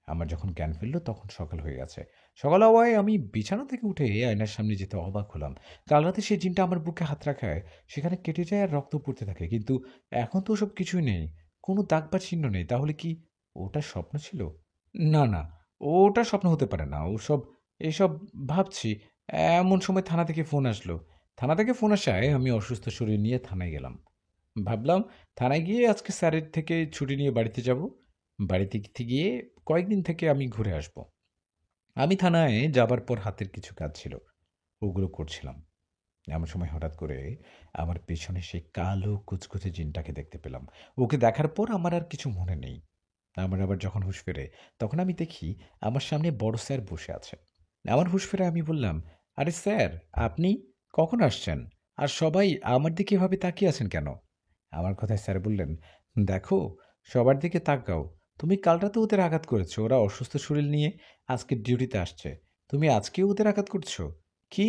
আমার যখন জ্ঞান ফিরল তখন সকাল হয়ে গেছে। সকাল হওয়ায় আমি বিছানা থেকে উঠে আয়নার সামনে যেতে অবাক হলাম। কাল রাতে সেই জিনটা আমার বুকে হাত রাখায় সেখানে কেটে যায় আর রক্ত পড়তে থাকে, কিন্তু এখন তো ওসব কিছুই নেই। কোনো দাগ বা চিহ্ন নেই। তাহলে কি ওটা স্বপ্ন ছিল? না, না, ওটা স্বপ্ন হতে পারে না। এসব ভাবছি। এমন সময় থানা থেকে ফোন আসলো। থানা থেকে ফোন আসায় আমি অসুস্থ শরীর নিয়ে থানায় গেলাম। ভাবলাম থানায় গিয়ে আজকে স্যারের থেকে ছুটি নিয়ে বাড়িতে যাব। বাড়িতে গিয়ে কয়েকদিন থেকে আমি ঘুরে আসব। আমি থানায় যাবার পর হাতের কিছু কাজ ছিল, ওগুলো করছিলাম। এমন সময় হঠাৎ করে আমার পেছনে সেই কালো কুচকুচে জিনটাকে দেখতে পেলাম। ওকে দেখার পর আমার আর কিছু মনে নেই। আমার আবার যখন হুঁশ ফেরে তখন আমি দেখি আমার সামনে বড় স্যার বসে আছে। আমার হুঁশ ফেরে আমি বললাম, আরে স্যার, আপনি কখন আসছেন? আর সবাই আমার দিকে এভাবে তাকিয়ে আছেন কেন? আমার কথায় স্যার বললেন, দেখো, সবার দিকে তাকাও। তুমি কাল রাতে ওদের আঘাত করেছো, ওরা অসুস্থ শরীর নিয়ে আজকে ডিউটিতে আসছে। তুমি আজকেও ওদের আঘাত করছো? কি?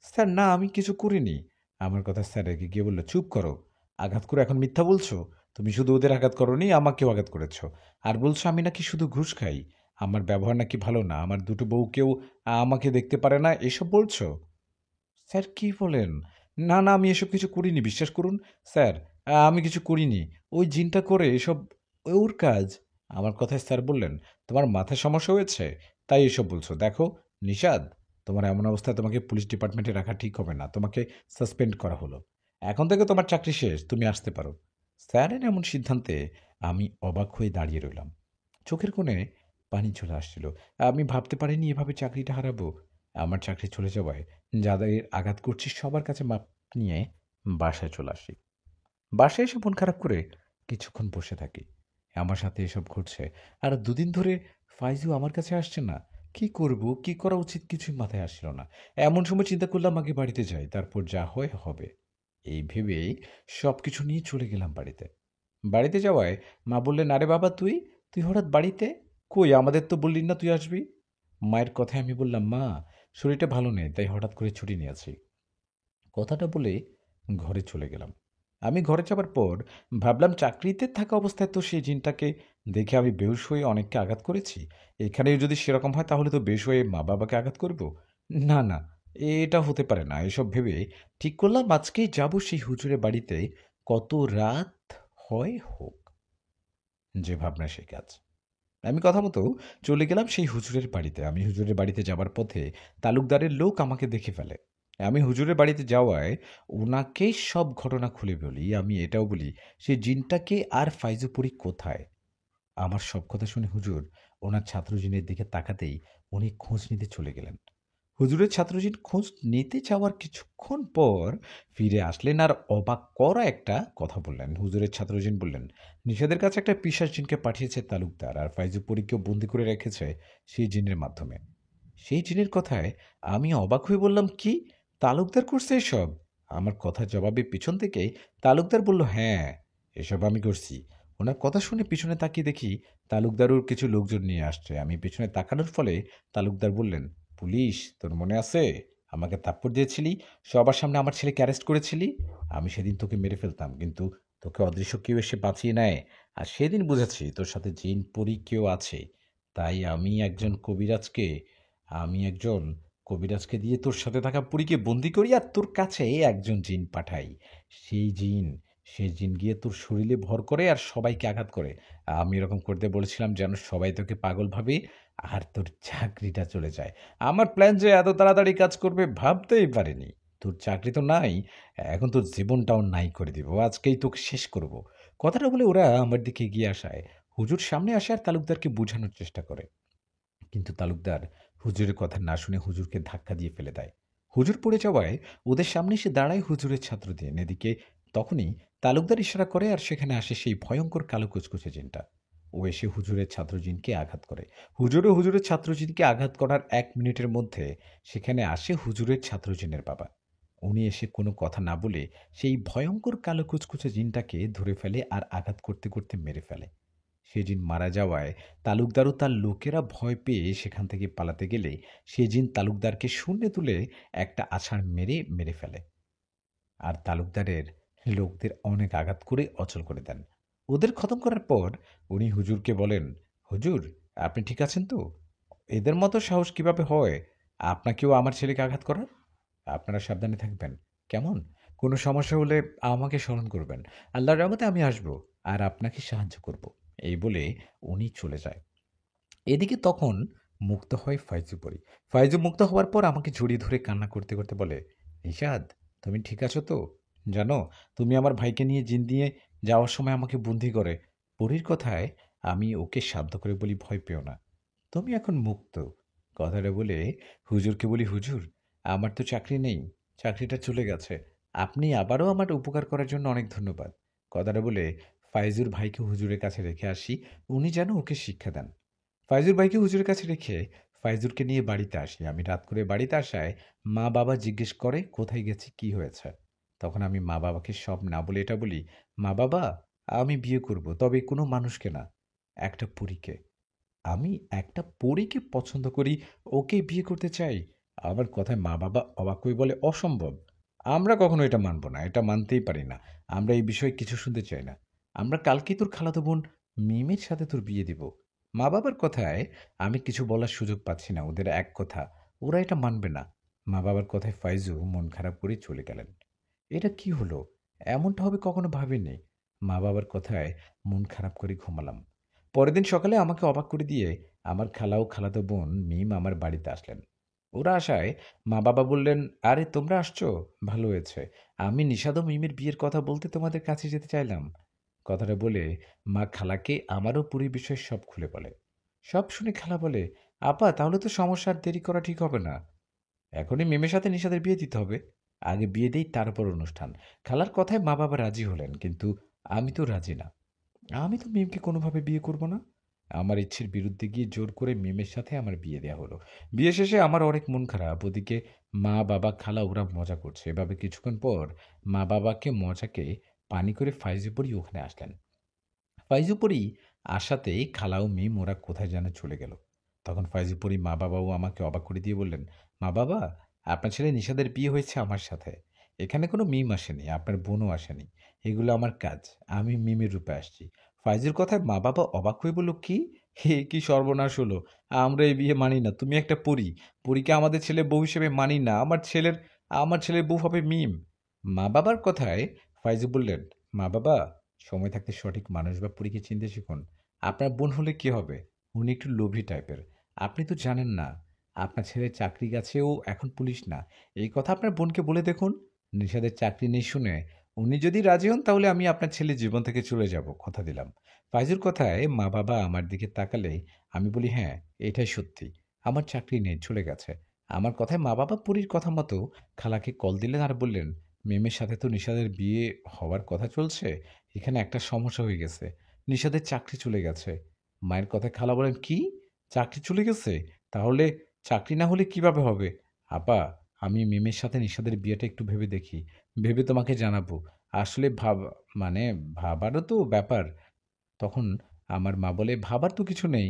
স্যার, না, আমি কিছু করিনি। আমার কথা স্যার রেগে গিয়ে বলল, চুপ করো। আঘাত করে এখন মিথ্যা বলছো? তুমি শুধু ওদের আঘাত করোনি, আমাকেও আঘাত করেছো। আর বলছো আমি নাকি শুধু ঘুষ খাই, আমার ব্যবহার নাকি ভালো না, আমার দুটো বউকেও আমাকে দেখতে পারে না, এসব বলছো? স্যার, কি বলেন? না, না, আমি এসব কিছু করিনি, বিশ্বাস করুন। স্যার, আমি কিছু করিনি। ওই জিনটা করে এসব, ওর কাজ। আমার কথায় স্যার বললেন, তোমার মাথায় সমস্যা হয়েছে, তাই এসব বলছো। দেখো নিষাদ, তোমার এমন অবস্থায় তোমাকে পুলিশ ডিপার্টমেন্টে রাখা ঠিক হবে না। তোমাকে সাসপেন্ড করা হলো। এখন থেকে তোমার চাকরি শেষ, তুমি আসতে পারো। স্যারের এমন সিদ্ধান্তে আমি অবাক হয়ে দাঁড়িয়ে রইলাম। চোখের কোণে পানি চলে আসছিল। আমি ভাবতে পারিনি এভাবে চাকরিটা হারাবো। আমার চাকরি চলে যাওয়ায় যাদের আঘাত করছি সবার কাছে মাপ নিয়ে বাসায় চলে আসি। বাসায় এসে মন খারাপ করে কিছুক্ষণ বসে থাকি। আমার সাথে এসব ঘটছে। আর দুদিন ধরে ফাইজু আমার কাছে আসছে না। কি করব, কি করা উচিত কিছুই মাথায় আসছিল না। এমন সময় চিন্তা করলাম আগে বাড়িতে যাই, তারপর যা হয় হবে। এই ভেবেই সব কিছু নিয়ে চলে গেলাম বাড়িতে। বাড়িতে যাওয়ায় মা বললেন, আরে বাবা, তুই তুই হঠাৎ বাড়িতে? কই, আমাদের তো বললি না তুই আসবি? মায়ের কথায় আমি বললাম, মা, শরীরটা ভালো নেই, তাই হঠাৎ করে ছুটি নিয়েছি। কথাটা বলে ঘরে চলে গেলাম। আমি ঘরে যাবার পর ভাবলাম চাকরিতে থাকা অবস্থায় তো সেই জিনটাকে দেখে আমি বেহুশ হয়ে অনেককে আঘাত করেছি। এখানেও যদি সেরকম হয় তাহলে তো বেশ হয়ে মা বাবাকে আঘাত করব। না, না, এটা হতে পারে না। এসব ভেবে ঠিক করলাম আজকেই যাব সেই হুজুরের বাড়িতে, কত রাত হয় হোক। যে ভাবনা সে কাজ। আমি কথা মতো চলে গেলাম সেই হুজুরের বাড়িতে। আমি হুজুরের বাড়িতে যাবার পথে তালুকদারের লোক আমাকে দেখে ফেলে। আমি হুজুরের বাড়িতে যাওয়ায় ওনাকে সব ঘটনা খুলে বলি। আমি এটাও বলি সেই জিনটাকে আর ফাইজুপুরি কোথায়। আমার সব কথা শুনে হুজুর ওনার ছাত্র জিনের দিকে তাকাতেই উনি খোঁজ নিতে চলে গেলেন। হুজুরের ছাত্রজিন খোঁজ নিতে যাওয়ার কিছুক্ষণ পর ফিরে আসলেন আর অবাক করা একটা কথা বললেন। হুজুরের ছাত্রজিন বললেন, নিষাদের কাছে একটা পিশাচ জিনকে পাঠিয়েছে তালুকদার, আর ফাইজুপুরীকেও বন্দি করে রেখেছে সেই জিনের মাধ্যমে। সেই জিনের কথায় আমি অবাক হয়ে বললাম, কি, তালুকদার করছে এসব? আমার কথার জবাবে পিছন থেকে তালুকদার বলল, হ্যাঁ, এসব আমি করছি। ওনার কথা শুনে পিছনে তাকিয়ে দেখি তালুকদারও কিছু লোকজন নিয়ে আসছে। আমি পিছনে তাকানোর ফলে তালুকদার বললেন, পুলিশ, তোর মনে আছে? আমাকে থাপ্পড় দিয়েছিলি, সবার সামনে আমার ছেলেকে অ্যারেস্ট করেছিলি। আমি সেদিন তোকে মেরে ফেলতাম, কিন্তু তোকে অদৃশ্য কেউ এসে বাঁচিয়ে নেয়। আর সেদিন বুঝেছি তোর সাথে জিন পরি কেউ আছে। তাই আমি একজন কবিরাজকে দিয়ে তোর সাথে থাকা পরীকে বন্দি করি আর তোর কাছে একজন জিন পাঠাই। সেই জিন সে জিন গিয়ে তোর শরীরে ভর করে আর সবাইকে আঘাত করে। আমি এরকম করতে বলেছিলাম যেন সবাই তোকে পাগল ভাবে আর তোর চাকরিটা চলে যায়। আমার প্ল্যান যে এত তাড়াতাড়ি কাজ করবে ভাবতেই পারিনি। তোর চাকরি তো নাই, এখন তোর জীবনটাও নাই করে দিব। আজকেই তোকে শেষ করব। কথাটা বলে ওরা আমার দিকে এগিয়ে আসায় হুজুর সামনে আসে আর তালুকদারকে বোঝানোর চেষ্টা করে। কিন্তু তালুকদার হুজুরের কথা না শুনে হুজুরকে ধাক্কা দিয়ে ফেলে দেয়। হুজুর পড়ে যাওয়ায় ওদের সামনে এসে দাঁড়ায় হুজুরের ছাত্রদিন। এদিকে তখনই তালুকদার ইশারা করে আর সেখানে আসে সেই ভয়ঙ্কর কালো কুচকুচে জিনটা। ও এসে হুজুরের ছাত্রজিনকে আঘাত করে। হুজুরের ছাত্রজিনকে আঘাত করার 1 মিনিটের মধ্যে সেখানে আসে হুজুরের ছাত্রজিনের বাবা। উনি এসে কোনো কথা না বলে সেই ভয়ঙ্কর কালো কুচকুচে জিনটাকে ধরে ফেলে আর আঘাত করতে করতে মেরে ফেলে। সে জিন মারা যাওয়ায় তালুকদার ও তার লোকেরা ভয় পেয়ে সেখান থেকে পালাতে গেলে সে জিন তালুকদারকে শূন্যে তুলে একটা আছাড় মেরে মেরে ফেলে আর তালুকদারের লোকদের অনেক আঘাত করে অচল করে দেন। ওদের খতম করার পর উনি হুজুরকে বলেন, হুজুর আপনি ঠিক আছেন তো? এদের মতো সাহস কিভাবে হয় আপনাকেও আমার ছেলেকে আঘাত করার? আপনারা সাবধানে থাকবেন, কেমন? কোনো সমস্যা হলে আমাকে স্মরণ করবেন। আল্লাহর রহমতে আমি আসব আর আপনাকে সাহায্য করব। এই বলে উনি চলে যায়। এদিকে তখন মুক্ত হয় ফাইজু পরি। ফাইজু মুক্ত হওয়ার পর আমাকে জড়িয়ে ধরে কান্না করতে করতে বলে, নিশাদ তুমি ঠিক আছো তো? জানো, তুমি আমার ভাইকে নিয়ে জিন দিয়ে যাওয়ার সময় আমাকে বন্দি করে। পরীর কথায় আমি ওকে শান্ত করে বলি, ভয় পেও না, তুমি এখন মুক্ত। কথাটা বলে হুজুরকে বলি, হুজুর আমার তো চাকরি নেই, চাকরিটা চলে গেছে। আপনি আবারও আমার উপকার করার জন্য অনেক ধন্যবাদ। কথাটা বলে ফাইজুর ভাইকে হুজুরের কাছে রেখে আসি, উনি যেন ওকে শিক্ষা দেন। ফাইজুর ভাইকে হুজুরের কাছে রেখে ফাইজুরকে নিয়ে বাড়িতে আসি। আমি রাত করে বাড়িতে আসায় মা বাবা জিজ্ঞেস করে কোথায় গেছি, কি হয়েছে। তখন আমি মা বাবাকে সব না বলে এটা বলি, মা বাবা আমি বিয়ে করব, তবে কোনো মানুষকে না, একটা পরীকে। আমি একটা পরীকে পছন্দ করি, ওকে বিয়ে করতে চাই। আমার কথায় মা বাবা অবাক হয়ে বলে, অসম্ভব, আমরা কখনো এটা মানব না, এটা মানতেই পারি না। আমরা এই বিষয়ে কিছু শুনতে চাই না। আমরা কালকেই তোর খালাতো বোন মিমের সাথে তোর বিয়ে দিব। মা বাবার কথায় আমি কিছু বলার সুযোগ পাচ্ছি না। ওদের এক কথা, ওরা এটা মানবে না। মা বাবার কথায় ফাইজু মন খারাপ করে চলে গেলেন। এটা কি হলো? এমনটা হবে কখনো ভাবিনি। মা বাবার কথায় মন খারাপ করে ঘুমালাম। পরের দিন সকালে আমাকে অবাক করে দিয়ে আমার খালা ও খালাতো বোন মিম আমার বাড়িতে আসলেন। ওরা আসায় মা বাবা বললেন, আরে তোমরা আসছো, ভালো হয়েছে। আমি নিষাদ ও মিমের বিয়ের কথা বলতে তোমাদের কাছে যেতে চাইলাম। কথাটা বলে মা খালাকে আমারও পুরী বিষয় সব খুলে বলে। সব শুনে খালা বলে, আপা তাহলে তো সমস্যা, আর দেরি করা ঠিক হবে না। এখনই মিমের সাথে নিশাদের বিয়ে দিতে হবে। আগে বিয়ে দেই তারপর অনুষ্ঠান। খালার কথায় মা বাবা রাজি হলেন, কিন্তু আমি তো রাজি না। আমি তো মিমকে কোনোভাবে বিয়ে করব না। আমার ইচ্ছের বিরুদ্ধে গিয়ে জোর করে মিমের সাথে আমার বিয়ে দেওয়া হলো। বিয়ে শেষে আমার অনেক মন খারাপ। ওদিকে মা বাবা খালা ওরা মজা করছে। এভাবে কিছুক্ষণ পর মা বাবাকে মজাকে পানি করে ফাইজুপুরি ওখানে আসলেন। ফাইজুপুরি আসাতেই খালা ও মিম ওরা কোথায় যেন চলে গেল। তখন ফাইজুপুরি মা বাবাও আমাকে অবাক করে দিয়ে বললেন, মা বাবা আপনার ছেলে নিশাদের বিয়ে হয়েছে আমার সাথে। এখানে কোনো মিম আসেনি, আপনার বোনও আসেনি। এগুলো আমার কাজ, আমি মিমের রূপে আসছি। ফাইজুর কথায় মা বাবা অবাক হয়ে বলল, কি হে, কি সর্বনাশ হলো! আমরা এই বিয়ে মানি না, তুমি একটা পরী, পরীকে আমাদের ছেলে বউ হিসেবে মানি না। আমার ছেলের বউ হবে মিম। মা বাবার কথায় ফাইজু বললেন, মা বাবা সময় থাকতে সঠিক মানুষ বা পরীকে চিনতে শিখুন। আপনার বোন হলে কি হবে? উনি একটু লোভী টাইপের। আপনি তো জানেন না, আপনার ছেলের চাকরি গেছে, ও এখন পুলিশ না। এই কথা আপনার বোনকে বলে দেখুন। নিশাদের চাকরি নেই শুনে উনি যদি রাজি হন তাহলে আমি আপনার ছেলের জীবন থেকে চলে যাব, কথা দিলাম। ফাইজুর কথায় মা বাবা আমার দিকে তাকালে আমি বলি, হ্যাঁ এটাই সত্যি, আমার চাকরি নেই, চলে গেছে। আমার কথায় মা বাবা পুরীর কথা মতো খালাকে কল দিলেন আর বললেন, মেমের সাথে তো নিশাদের বিয়ে হওয়ার কথা চলছে, এখানে একটা সমস্যা হয়ে গেছে, নিশাদের চাকরি চলে গেছে। মায়ের কথায় খালা বলেন, কি, চাকরি চলে গেছে? তাহলে চাকরি না হলে কিভাবে হবে? আপা আমি মিমের সাথে নিশাদের বিয়েটা একটু ভেবে দেখি, ভেবে তোমাকে জানাবো। আসলে মানে ভাবারও তো ব্যাপার। তখন আমার মা বলে, ভাবার তো কিছু নেই,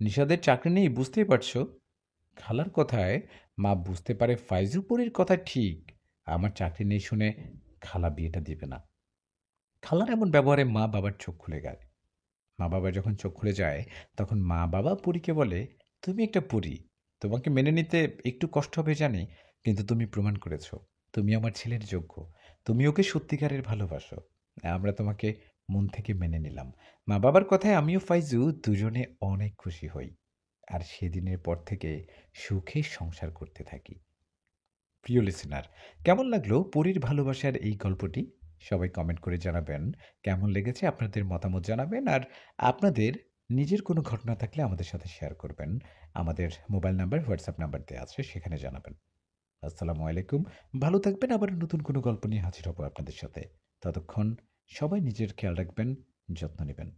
নিশাদের চাকরি নেই বুঝতেই পারছো। খালার কথায় মা বুঝতে পারে ফাইজুপুরির কথা ঠিক, আমার চাকরি নেই শুনে খালা বিয়েটা দিবে না। খালার এমন ব্যবহারে মা বাবার চোখ খুলে গেল। মা বাবার যখন চোখ খুলে যায় তখন মা বাবা পরীকে বলে, তুমি একটা পরী, তোমাকে মেনে নিতে একটু কষ্ট হবে জানি, কিন্তু তুমি প্রমাণ করেছো তুমি আমার ছেলের যোগ্য, তুমি ওকে সত্যিকারের ভালোবাসো। আমরা তোমাকে মন থেকে মেনে নিলাম। মা-বাবার কথায় আমিও ফাইজু দুজনে অনেক খুশি হই। আর সেদিনের পর থেকে সুখে সংসার করতে থাকি। প্রিয় লিসেনার, কেমন লাগলো পরীর ভালোবাসার এই গল্পটি? সবাই কমেন্ট করে জানাবেন কেমন লেগেছে, আপনাদের মতামত জানাবেন আর আপনাদের নিজের কোনো ঘটনা থাকলে আমাদের সাথে শেয়ার করবেন। আমাদের মোবাইল নাম্বার, হোয়াটসঅ্যাপ নাম্বার দেয়া আছে, সেখানে জানাবেন। আসসালামু আলাইকুম। ভালো থাকবেন, আবার নতুন কোনো গল্প নিয়ে হাজির হব আপনাদের সাথে। ততক্ষণ সবাই নিজের খেয়াল রাখবেন, যত্ন নিবেন।